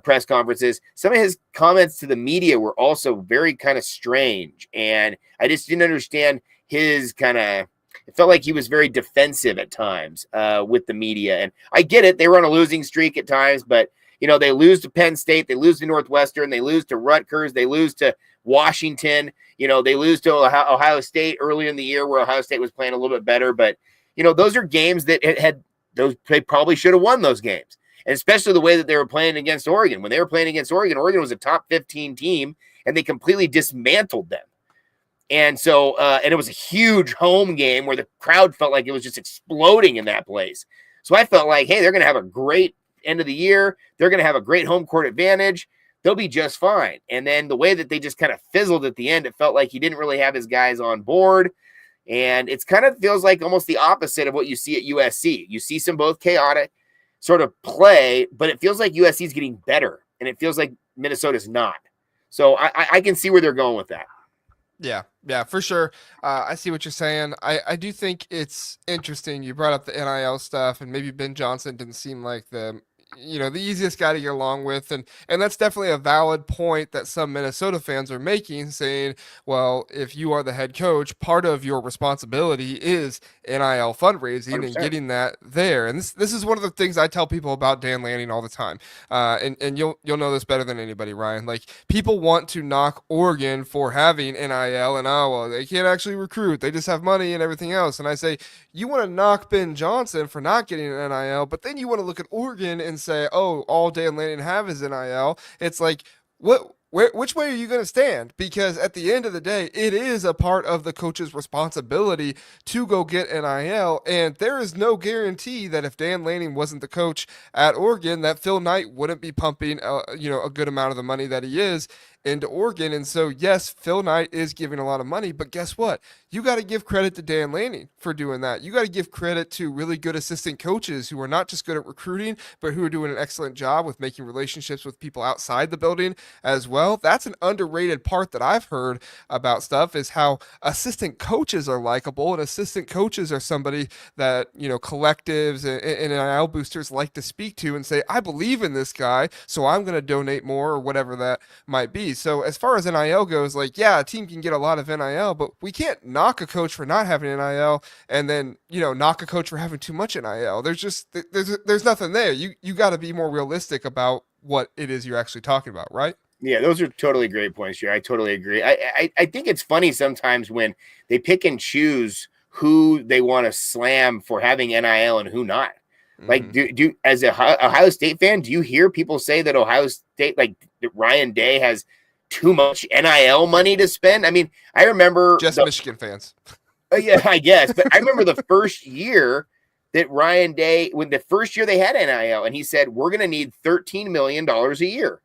press conferences. Some of his comments to the media were also very kind of strange. And I just didn't understand his kind of, it felt like he was very defensive at times with the media. And I get it. They were on a losing streak at times, but they lose to Penn State, they lose to Northwestern, they lose to Rutgers, they lose to Washington, they lose to Ohio State early in the year where Ohio State was playing a little bit better. But those are games that they probably should have won those games. And especially the way that they were playing against Oregon. When they were playing against Oregon, Oregon was a top 15 team, and they completely dismantled them. And so, and it was a huge home game where the crowd felt like it was just exploding in that place. So I felt like, hey, they're going to have a great end of the year. They're going to have a great home court advantage. They'll be just fine. And then the way that they just kind of fizzled at the end, it felt like he didn't really have his guys on board. And it's kind of feels like almost the opposite of what you see at USC. You see some both chaotic sort of play, but it feels like USC is getting better, and it feels like Minnesota's not. So I can see where they're going with that.
Yeah, for sure. I see what you're saying. I do think it's interesting. You brought up the NIL stuff, and maybe Ben Johnson didn't seem like the easiest guy to get along with. And that's definitely a valid point that some Minnesota fans are making, saying, well, if you are the head coach, part of your responsibility is NIL fundraising
100%.
and getting that there. And this is one of the things I tell people about Dan Lanning all the time. And you'll know this better than anybody, Ryan. Like, people want to knock Oregon for having NIL and Iowa. They can't actually recruit. They just have money and everything else. And I say, you want to knock Ben Johnson for not getting an NIL, but then you want to look at Oregon and say, oh, all Dan Lanning have is NIL. It's like, which way are you going to stand? Because at the end of the day, it is a part of the coach's responsibility to go get NIL, and there is no guarantee that if Dan Lanning wasn't the coach at Oregon, that Phil Knight wouldn't be pumping, a good amount of the money that he is into Oregon. And so, yes, Phil Knight is giving a lot of money, but guess what? You got to give credit to Dan Lanning for doing that. You got to give credit to really good assistant coaches who are not just good at recruiting, but who are doing an excellent job with making relationships with people outside the building as well. That's an underrated part that I've heard about stuff, is how assistant coaches are likable, and assistant coaches are somebody that, collectives and NIL boosters like to speak to and say, I believe in this guy, so I'm going to donate more, or whatever that might be. So as far as NIL goes, like, yeah, a team can get a lot of NIL, but we can't knock a coach for not having NIL and then, knock a coach for having too much NIL. There's nothing there. You got to be more realistic about what it is you're actually talking about, right?
Yeah, those are totally great points here. I totally agree. I think it's funny sometimes when they pick and choose who they want to slam for having NIL and who not. Like, do as a Ohio State fan, do you hear people say that Ohio State, like Ryan Day, has too much NIL money to spend? I mean, I remember
just Michigan fans.
Yeah, I guess. But I remember the first year that Ryan Day, when the first year they had NIL, and he said, we're going to need $13 million a year.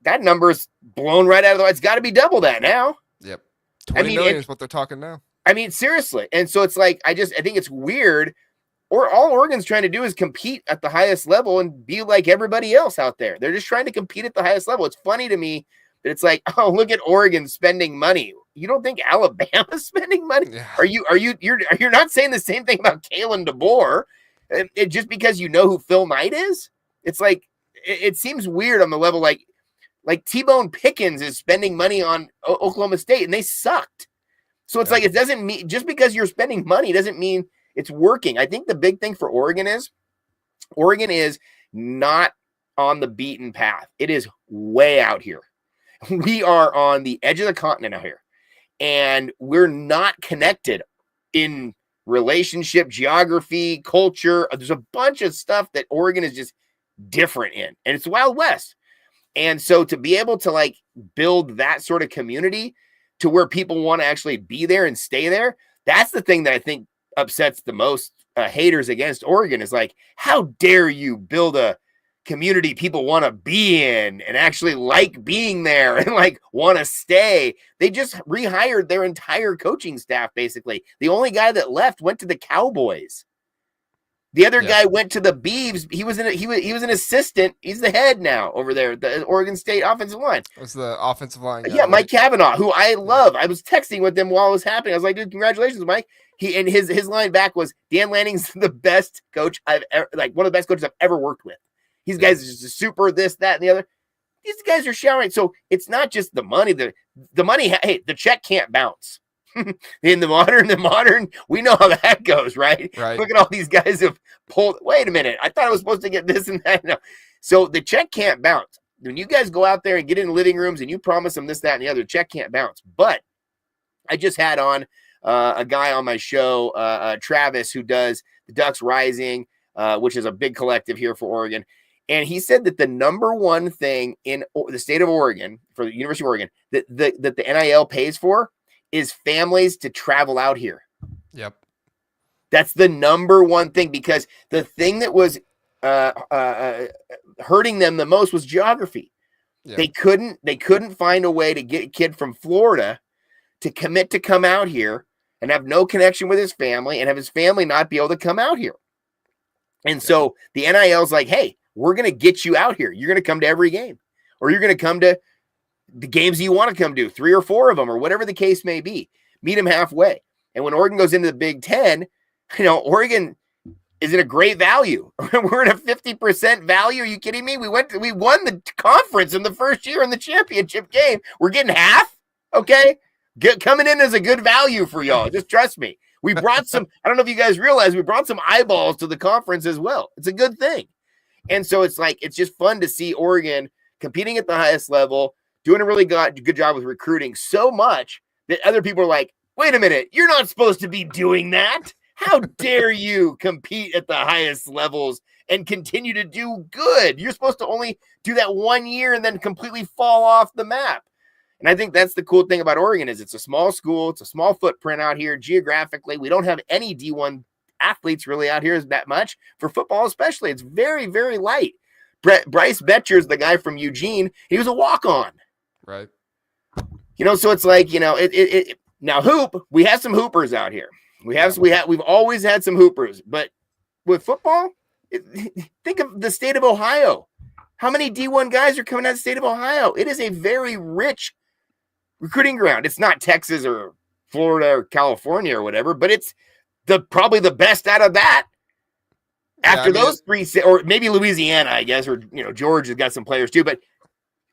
That number's blown right out of the way. It's got to be double that now.
Yep. 20 million is what they're talking now.
I mean, seriously. And so it's like, I think it's weird. Or all Oregon's trying to do is compete at the highest level and be like everybody else out there. They're just trying to compete at the highest level. It's funny to me that it's like, oh, look at Oregon spending money. You don't think Alabama's spending money?
Yeah.
You're not saying the same thing about Kalen DeBoer, just because you know who Phil Knight is? It's like, it seems weird on the level, like T-Bone Pickens is spending money on Oklahoma State and they sucked. So it's like, it doesn't mean, just because you're spending money doesn't mean it's working. I think the big thing for Oregon is not on the beaten path. It is way out here. We are on the edge of the continent out here, and we're not connected in relationship, geography, culture. There's a bunch of stuff that Oregon is just different in, and it's the Wild West. And so to be able to like build that sort of community to where people want to actually be there and stay there, that's the thing that I think upsets the most haters against Oregon is like, how dare you build a community people want to be in and actually like being there and like want to stay. They just rehired their entire coaching staff. Basically, the only guy that left went to the Cowboys. The other guy went to the Beavs. He was an assistant. He's the head now over there, the Oregon State offensive line.
Was the offensive line guy,
yeah,
right?
Mike Cavanaugh, who I love. I was texting with him while it was happening. I was like, dude, congratulations, Mike. His line back was, Dan Lanning's the best coach I've ever, like one of the best coaches I've ever worked with. These guys are just super this, that, and the other. These guys are showering. So it's not just the money. The money, hey, the check can't bounce. In the modern, we know how that goes, right? Look at all these guys have pulled. Wait a minute. I thought I was supposed to get this and that. No. So the check can't bounce. When you guys go out there and get in living rooms and you promise them this, that, and the other, the check can't bounce. But I just had on a guy on my show, Travis, who does the Ducks Rising, which is a big collective here for Oregon. And he said that the number one thing in the state of Oregon, for the University of Oregon, that the NIL pays for is families to travel out here.
Yep.
That's the number one thing, because the thing that was hurting them the most was geography. Yep. They couldn't find a way to get a kid from Florida to commit to come out here and have no connection with his family and have his family not be able to come out here. And so the NIL's like, hey, we're going to get you out here. You're going to come to every game, or you're going to come to the games you want to come to, 3 or 4 of them, or whatever the case may be. Meet them halfway. And when Oregon goes into the Big Ten, Oregon is in a great value. We're in a 50% value. Are you kidding me? We won the conference in the first year in the championship game. We're getting half. Okay. Coming in as a good value for y'all. Just trust me. We brought some, I don't know if you guys realize, we brought some eyeballs to the conference as well. It's a good thing. And so it's like, it's just fun to see Oregon competing at the highest level, doing a really good job with recruiting so much that other people are like, wait a minute, you're not supposed to be doing that. How dare you compete at the highest levels and continue to do good? You're supposed to only do that 1 year and then completely fall off the map. And I think that's the cool thing about Oregon is it's a small school. It's a small footprint out here geographically. We don't have any D1 athletes really out here that much for football, especially. It's very, very light. Bryce Betcher's the guy from Eugene. He was a walk-on.
Right.
So it's like, now we have some hoopers out here. We've always had some hoopers, but with football, think of the state of Ohio. How many D1 guys are coming out of the state of Ohio? It is a very rich recruiting ground. It's not Texas or Florida or California or whatever, but it's probably the best out of that. After those three, or maybe Louisiana, I guess, or Georgia's got some players too, but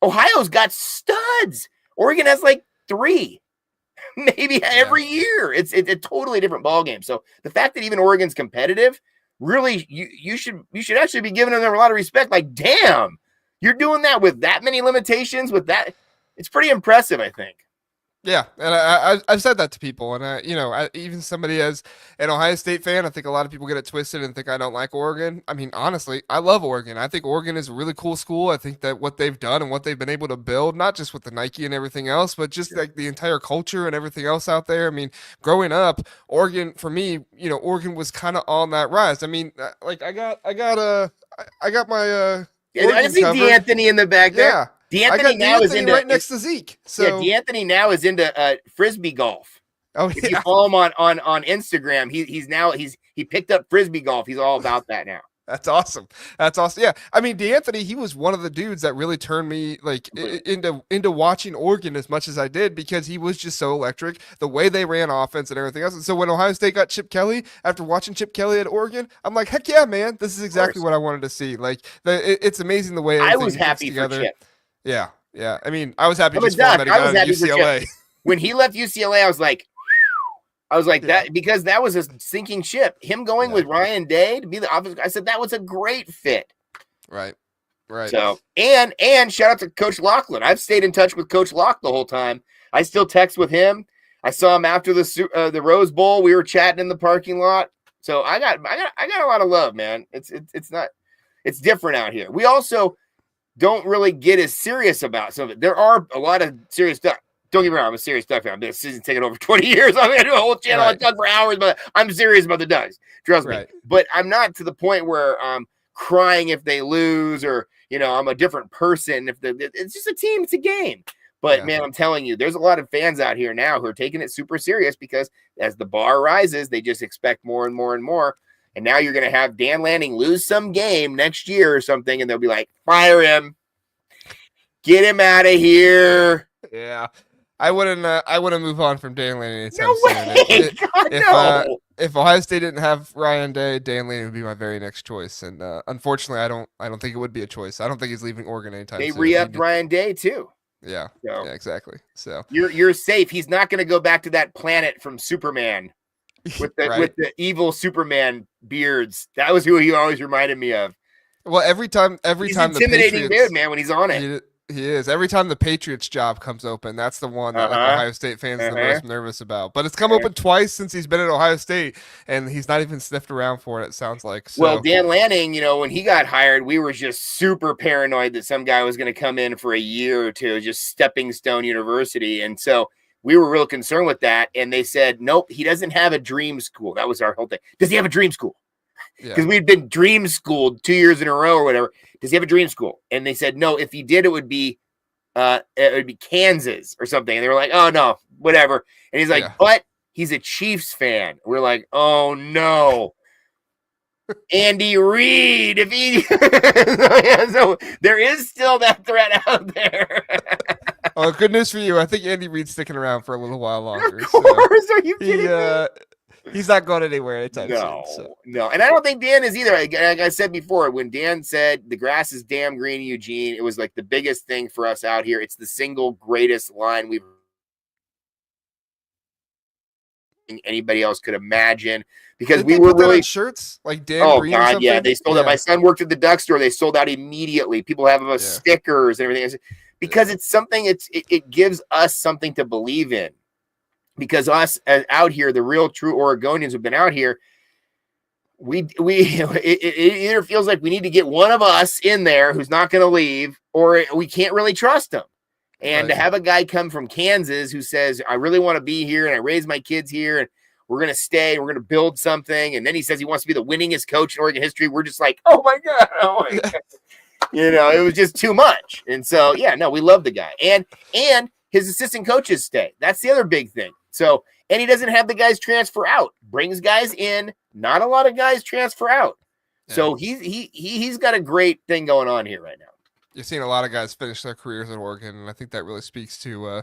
Ohio's got studs. Oregon has like 3, maybe every year. It's a totally different ballgame. So the fact that even Oregon's competitive, really, you should actually be giving them a lot of respect. Like, damn, you're doing that with that many limitations. With that, it's pretty impressive, I think.
Yeah, and I've said that to people, and even somebody as an Ohio State fan, I think a lot of people get it twisted and think I don't like Oregon. I mean, honestly, I love Oregon. I think Oregon is a really cool school. I think that what they've done and what they've been able to build, not just with the Nike and everything else, but just like the entire culture and everything else out there. I mean, growing up, Oregon for me, Oregon was kind of on that rise. I mean, like I got my
I see D'Anthony in the back there.
Yeah.
D'Anthony now is into
right next to Zeke. So
D'Anthony now is into frisbee golf.
Oh,
if you follow him on Instagram, he picked up frisbee golf. He's all about that now.
That's awesome. Yeah, I mean, D'Anthony, he was one of the dudes that really turned me into watching Oregon as much as I did, because he was just so electric, the way they ran offense and everything else. And so when Ohio State got Chip Kelly, after watching Chip Kelly at Oregon, I'm like, heck yeah, man, this is exactly what I wanted to see. Like, it's amazing the way
I was happy
together.
For Chip.
Yeah. I mean, I was happy just that he got out of UCLA.
When he left UCLA, I was like that, because that was a sinking ship. Him going with Ryan Day to be the offensive, I said that was a great fit.
Right.
So and shout out to Coach Lachlan. I've stayed in touch with Coach Lach the whole time. I still text with him. I saw him after the Rose Bowl. We were chatting in the parking lot. So I got a lot of love, man. It's different out here. We also don't really get as serious about some of it. There are a lot of serious stuff. don't get me wrong, I'm a serious Duck fan. I've been a season ticket over 20 years. I'm gonna do a whole channel on Duck for hours, but I'm serious about the Ducks. Trust me. But I'm not to the point where I'm crying if they lose, or I'm a different person. It's just a team, it's a game. But man, I'm telling you, there's a lot of fans out here now who are taking it super serious because as the bar rises, they just expect more and more and more. And now you're going to have Dan Lanning lose some game next year or something, and they'll be like, fire him, get him out of here.
Yeah. I wouldn't move on from Dan Lanning anytime
No way. God,
if Ohio State didn't have Ryan Day, Dan Lanning would be my very next choice. And unfortunately, I don't think it would be a choice. I don't think he's leaving Oregon anytime soon.
They re-upped Ryan Day too.
Yeah. So, yeah, exactly. So
you're safe. He's not going to go back to that planet from Superman with the evil Superman beards. That was who he always reminded me of.
Well, every time
he's intimidating dude, man, when he's on it.
He is. Every time the Patriots job comes open, that's the one that Ohio State fans are the most nervous about. But it's come open twice since he's been at Ohio State, and he's not even sniffed around for it sounds like. So.
Well, Dan Lanning, when he got hired, we were just super paranoid that some guy was going to come in for a year or two, just stepping stone university. And so we were real concerned with that. And they said, nope, he doesn't have a dream school. That was our whole thing. Does he have a dream school? Because we'd been dream schooled 2 years in a row or whatever. Does he have a dream school? And they said, no, if he did, it would be Kansas or something. And they were like, oh, no, whatever. And he's like, but he's a Chiefs fan. We're like, oh, no. Andy Reid. If he so there is still that threat out there.
Oh, good news for you. I think Andy Reid's sticking around for a little while longer.
Of course. Are you kidding me?
He's not going anywhere anytime
soon.
So.
No. And I don't think Dan is either. Like I said before, when Dan said the grass is damn green in Eugene, it was like the biggest thing for us out here. It's the single greatest line we've anybody else could imagine because we were really
shirts like Dan Green. Oh God,
yeah, they sold out. My son worked at the Duck store. They sold out immediately. People have stickers and everything because it's something. It gives us something to believe in. Because us out here, the real true Oregonians who've been out here, it either feels like we need to get one of us in there who's not going to leave, or we can't really trust them. And to have a guy come from Kansas who says, I really want to be here and I raised my kids here and we're going to stay, we're going to build something. And then he says he wants to be the winningest coach in Oregon history. We're just like, oh my God. It was just too much. And so, we love the guy. And his assistant coaches stay. That's the other big thing. So, and he doesn't have the guys transfer out. Brings guys in. Not a lot of guys transfer out. Yeah. So he's got a great thing going on here right now.
You're seeing a lot of guys finish their careers at Oregon, and I think that really speaks to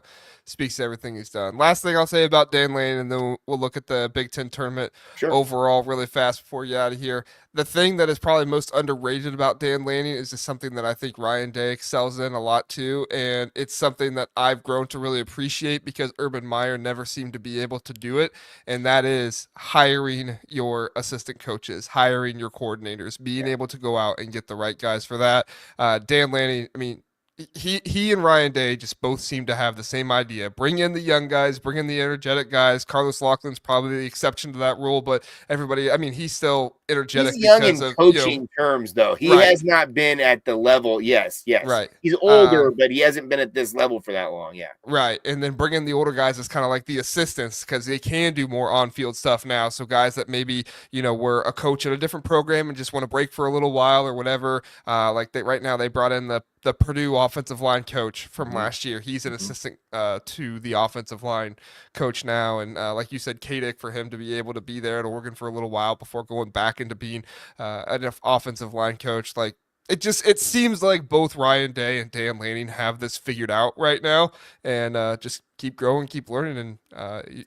everything he's done. Last thing I'll say about Dan Lanning, and then we'll look at the Big Ten tournament overall really fast before you out of here. The thing that is probably most underrated about Dan Lanning is just something that I think Ryan Day excels in a lot too, and it's something that I've grown to really appreciate because Urban Meyer never seemed to be able to do it, and that is hiring your assistant coaches, hiring your coordinators, being able to go out and get the right guys for that. Dan Lanning, I mean, he and Ryan Day just both seem to have the same idea. Bring in the young guys, bring in the energetic guys. Carlos Laughlin's probably the exception to that rule, but everybody, I mean, he's still energetic.
He's young in coaching terms, though. He has not been at the level. Yes.
Right.
He's older, but he hasn't been at this level for that long. Yeah.
Right. And then bring in the older guys as kind of like the assistants because they can do more on-field stuff now. So guys that maybe, were a coach at a different program and just want to break for a little while or whatever. Right now they brought in the Purdue offensive line coach from last year. He's an assistant to the offensive line coach now. And like you said, Kadick, for him to be able to be there at Oregon for a little while before going back into being an offensive line coach. Like it seems like both Ryan Day and Dan Lanning have this figured out right now and just keep growing, keep learning. And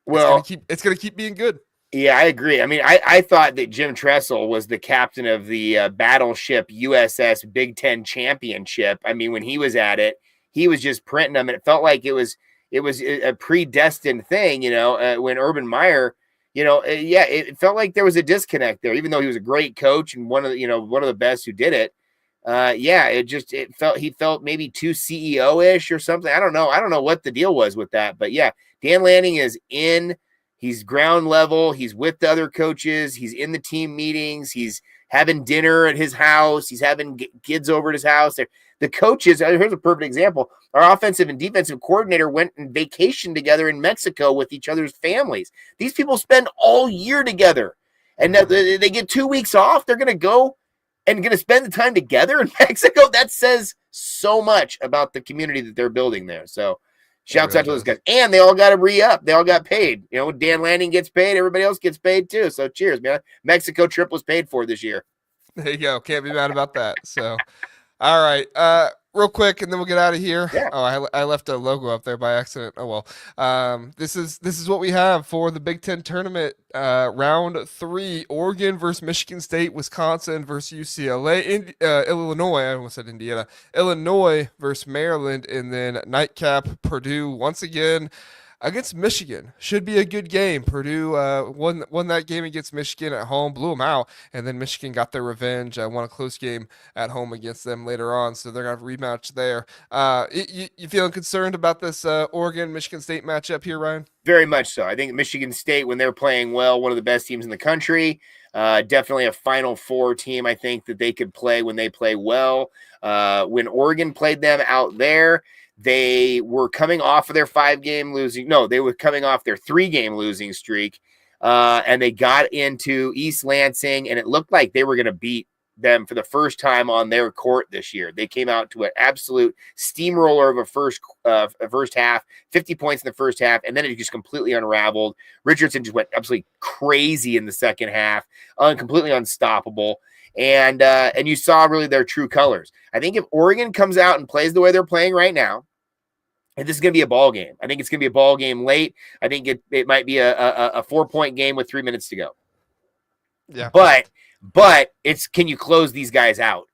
it's going to keep being good.
Yeah, I agree. I mean, I thought that Jim Tressel was the captain of the battleship USS Big Ten Championship. I mean, when he was at it, he was just printing them, and it felt like it was a predestined thing. When Urban Meyer, it felt like there was a disconnect there, even though he was a great coach and one of the best who did it. He felt maybe too CEO-ish or something. I don't know what the deal was with that, but yeah, Dan Lanning is in. He's ground level. He's with the other coaches. He's in the team meetings. He's having dinner at his house. He's having kids over at his house. The coaches, here's a perfect example. Our offensive and defensive coordinator went and vacationed together in Mexico with each other's families. These people spend all year together. And now they get 2 weeks off. They're going to go and going to spend the time together in Mexico. That says so much about the community that they're building there. So shouts out to those guys. And they all got to re-up. They all got paid. You know, Dan Lanning gets paid. Everybody else gets paid too. So cheers, man. Mexico trip was paid for this year.
There you go. Can't be mad about that. So, all right. Real quick, and then we'll get out of here.
Yeah.
Oh, I left a logo up there by accident. Oh well. This is what we have for the Big Ten tournament. Round 3: Oregon versus Michigan State, Wisconsin versus UCLA, Illinois. I almost said Indiana. Illinois versus Maryland, and then nightcap Purdue once again against Michigan. Should be a good game. Purdue won that game against Michigan at home, blew them out, and then Michigan got their revenge. Won a close game at home against them later on, so they're going to have a rematch there. You feeling concerned about this Oregon-Michigan State matchup here, Ryan?
Very much so. I think Michigan State, when they're playing well, one of the best teams in the country. Definitely a Final Four team, I think, that they could play when they play well. When Oregon played them out there, they were coming off of their 5-game losing. No, they were coming off their 3-game losing streak. And they got into East Lansing, and it looked like they were going to beat them for the first time on their court this year. They came out to an absolute steamroller of a first half, 50 points in the first half, and then it just completely unraveled. Richardson just went absolutely crazy in the second half, completely unstoppable. And you saw really their true colors. I think if Oregon comes out and plays the way they're playing right now, and this is going to be a ball game. I think it's going to be a ball game late. I think it might be a 4-point game with 3 minutes to go.
Yeah.
But it's, can you close these guys out?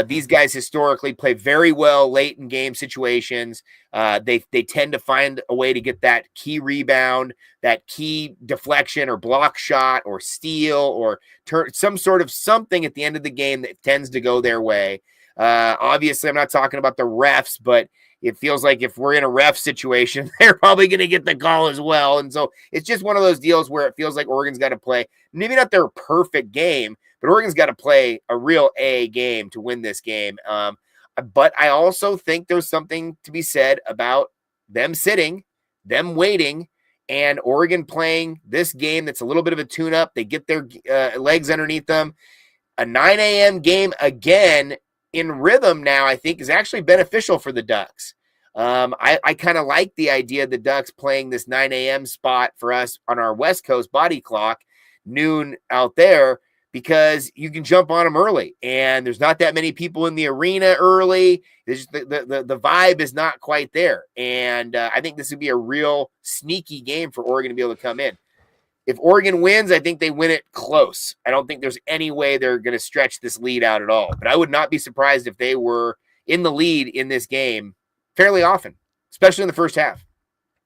These guys historically play very well late in game situations. They tend to find a way to get that key rebound, that key deflection or block shot or steal or some sort of something at the end of the game that tends to go their way. Obviously, I'm not talking about the refs, but it feels like if we're in a ref situation, they're probably going to get the call as well. And so it's just one of those deals where it feels like Oregon's got to play, maybe not their perfect game, but Oregon's got to play a real A game to win this game. But I also think there's something to be said about them sitting, them waiting, and Oregon playing this game that's a little bit of a tune-up. They get their legs underneath them. A 9 a.m. game again in rhythm now, I think, is actually beneficial for the Ducks. I kind of like the idea of the Ducks playing this 9 a.m. spot for us on our West Coast body clock, noon out there, because you can jump on them early, and there's not that many people in the arena early. There's the vibe is not quite there, and I think this would be a real sneaky game for Oregon to be able to come in. If Oregon wins, I think they win it close. I don't think there's any way they're going to stretch this lead out at all. But I would not be surprised if they were in the lead in this game fairly often, especially in the first half.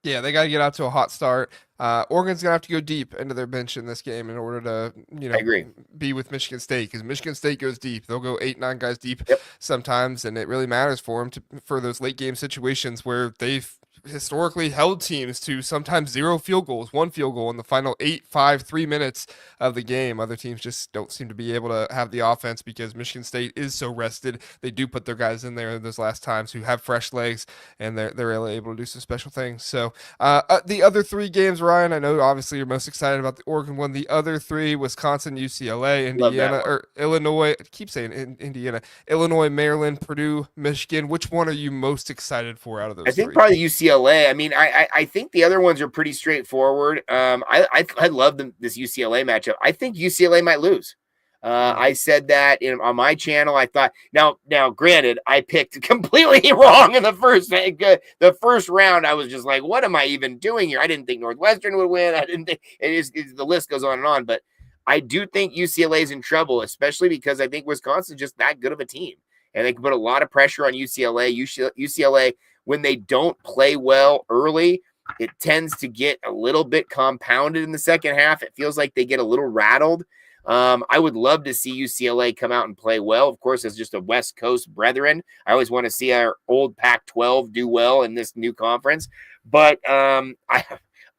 Yeah, they got to get out to a hot start. Oregon's going to have to go deep into their bench in this game in order to,
I agree.
be with Michigan State, because Michigan State goes deep. They'll go 8-9 guys deep sometimes, and it really matters for them for those late game situations where they've historically held teams to sometimes 0 field goals, 1 field goal in the final 8, 5, 3 minutes of the game. Other teams just don't seem to be able to have the offense because Michigan State is so rested. They do put their guys in there those last times who have fresh legs, and they're really able to do some special things. So the other 3 games, Ryan, I know obviously you're most excited about the Oregon one. The other 3, Wisconsin, UCLA, Indiana, or Illinois. I keep saying Indiana, Illinois, Maryland, Purdue, Michigan. Which one are you most excited for out of those 3?
I think probably UCLA. I mean, I think the other ones are pretty straightforward. I love this UCLA matchup. I think UCLA might lose. I said that on my channel. I thought now, granted, I picked completely wrong in the first round. I was just like, what am I even doing here? I didn't think Northwestern would win. I didn't think the list goes on and on. But I do think UCLA is in trouble, especially because I think Wisconsin's just that good of a team, and they can put a lot of pressure on UCLA. UCLA, when they don't play well early, it tends to get a little bit compounded in the second half. It feels like they get a little rattled. I would love to see UCLA come out and play well. Of course, as just a West Coast brethren, I always want to see our old Pac-12 do well in this new conference. But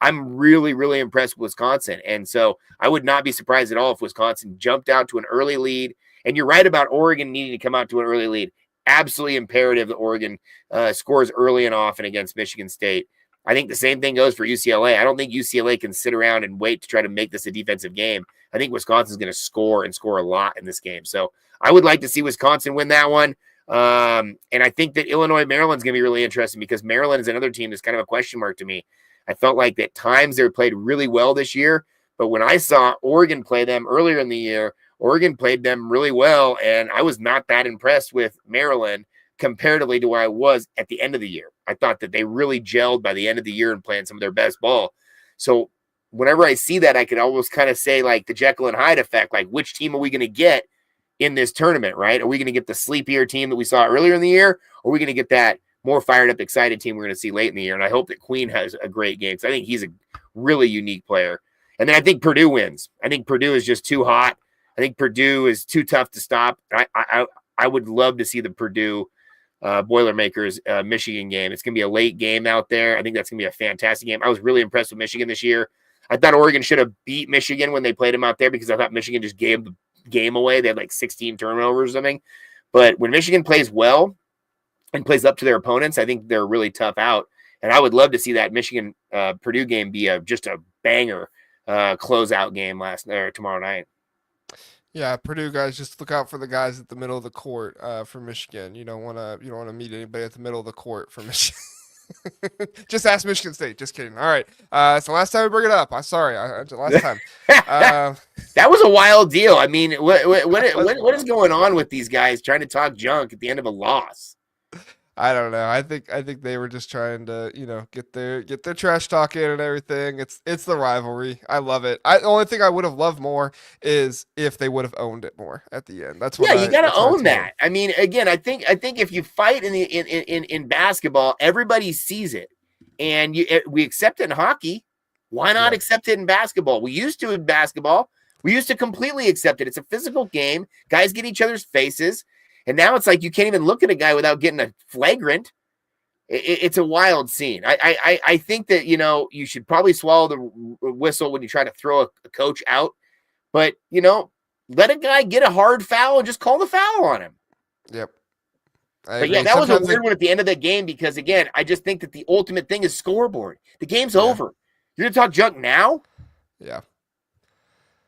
I'm really, really impressed with Wisconsin. And so I would not be surprised at all if Wisconsin jumped out to an early lead. And you're right about Oregon needing to come out to an early lead. Absolutely imperative that Oregon scores early and often against Michigan State. I think the same thing goes for UCLA. I don't think UCLA can sit around and wait to try to make this a defensive game. I think Wisconsin's going to score and score a lot in this game. So I would like to see Wisconsin win that one. And I think that Illinois-Maryland's going to be really interesting because Maryland is another team that's kind of a question mark to me. I felt like at times they played really well this year, but when I saw Oregon play them earlier in the year, Oregon played them really well, and I was not that impressed with Maryland comparatively to where I was at the end of the year. I thought that they really gelled by the end of the year and playing some of their best ball. So whenever I see that, I could almost kind of say like the Jekyll and Hyde effect, like which team are we going to get in this tournament, right? Are we going to get the sleepier team that we saw earlier in the year? Or are we going to get that more fired up, excited team we're going to see late in the year? And I hope that Queen has a great game because I think he's a really unique player. And then I think Purdue wins. I think Purdue is just too hot. I think Purdue is too tough to stop. I would love to see the Purdue Boilermakers Michigan game. It's going to be a late game out there. I think that's going to be a fantastic game. I was really impressed with Michigan this year. I thought Oregon should have beat Michigan when they played them out there because I thought Michigan just gave the game away. They had like 16 turnovers or something. But when Michigan plays well and plays up to their opponents, I think they're really tough out. And I would love to see that Michigan Purdue game be just a banger closeout game tomorrow night.
Yeah, Purdue guys, just look out for the guys at the middle of the court for Michigan. You don't want to meet anybody at the middle of the court for Michigan. Just ask Michigan State. Just kidding. All right, it's the last time we bring it up. I'm sorry. Last time.
That was a wild deal. I mean, what is going on with these guys trying to talk junk at the end of a loss?
I don't know. I think they were just trying to, get their trash talk in and everything. It's the rivalry. I love it. The only thing I would have loved more is if they would have owned it more at the end. That's what.
Yeah, you got to own that. I mean, again, I think if you fight in basketball, everybody sees it, and we accept it in hockey. Why not accept it in basketball? We used to in basketball. We used to completely accept it. It's a physical game. Guys get each other's faces. And now it's like you can't even look at a guy without getting a flagrant. It's a wild scene. I think that, you should probably swallow the whistle when you try to throw a coach out. But, let a guy get a hard foul and just call the foul on him.
Yep.
But yeah, that was a weird one at the end of the game because, again, I just think that the ultimate thing is scoreboard. The game's over. You're going to talk junk now?
Yeah.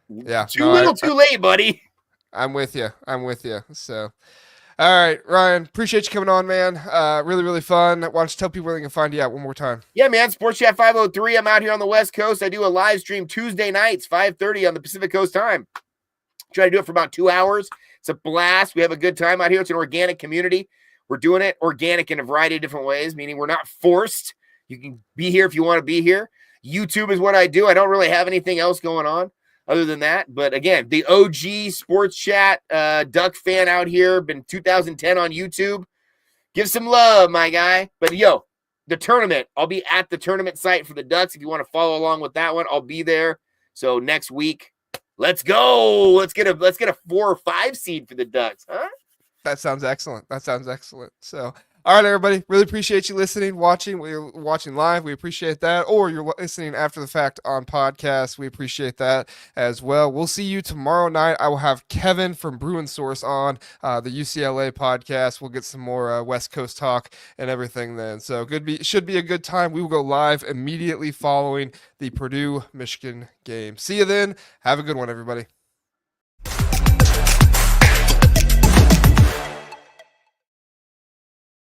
Yeah.
Too little, too late, buddy.
I'm with you. So, all right, Ryan, appreciate you coming on, man. Really, really fun. Why don't you tell people where they can find you at one more time?
Yeah, man, Sports Chat 503. I'm out here on the West Coast. I do a live stream Tuesday nights, 5:30 on the Pacific Coast time. Try to do it for about 2 hours. It's a blast. We have a good time out here. It's an organic community. We're doing it organic in a variety of different ways, meaning we're not forced. You can be here if you want to be here. YouTube is what I do. I don't really have anything else going on other than that. But again, the OG Sports Chat Duck fan out here, been 2010 on YouTube. Give some love, my guy. But the tournament, I'll be at the tournament site for the Ducks. If you want to follow along with that one, I'll be there. So next week, let's go. Let's get a 4 or 5 seed for the Ducks, huh?
That sounds excellent. So, all right, everybody. Really appreciate you listening, watching. We're watching live. We appreciate that. Or you're listening after the fact on podcast. We appreciate that as well. We'll see you tomorrow night. I will have Kevin from Bruin Source on the UCLA podcast. We'll get some more West Coast talk and everything then. So should be a good time. We will go live immediately following the Purdue-Michigan game. See you then. Have a good one, everybody.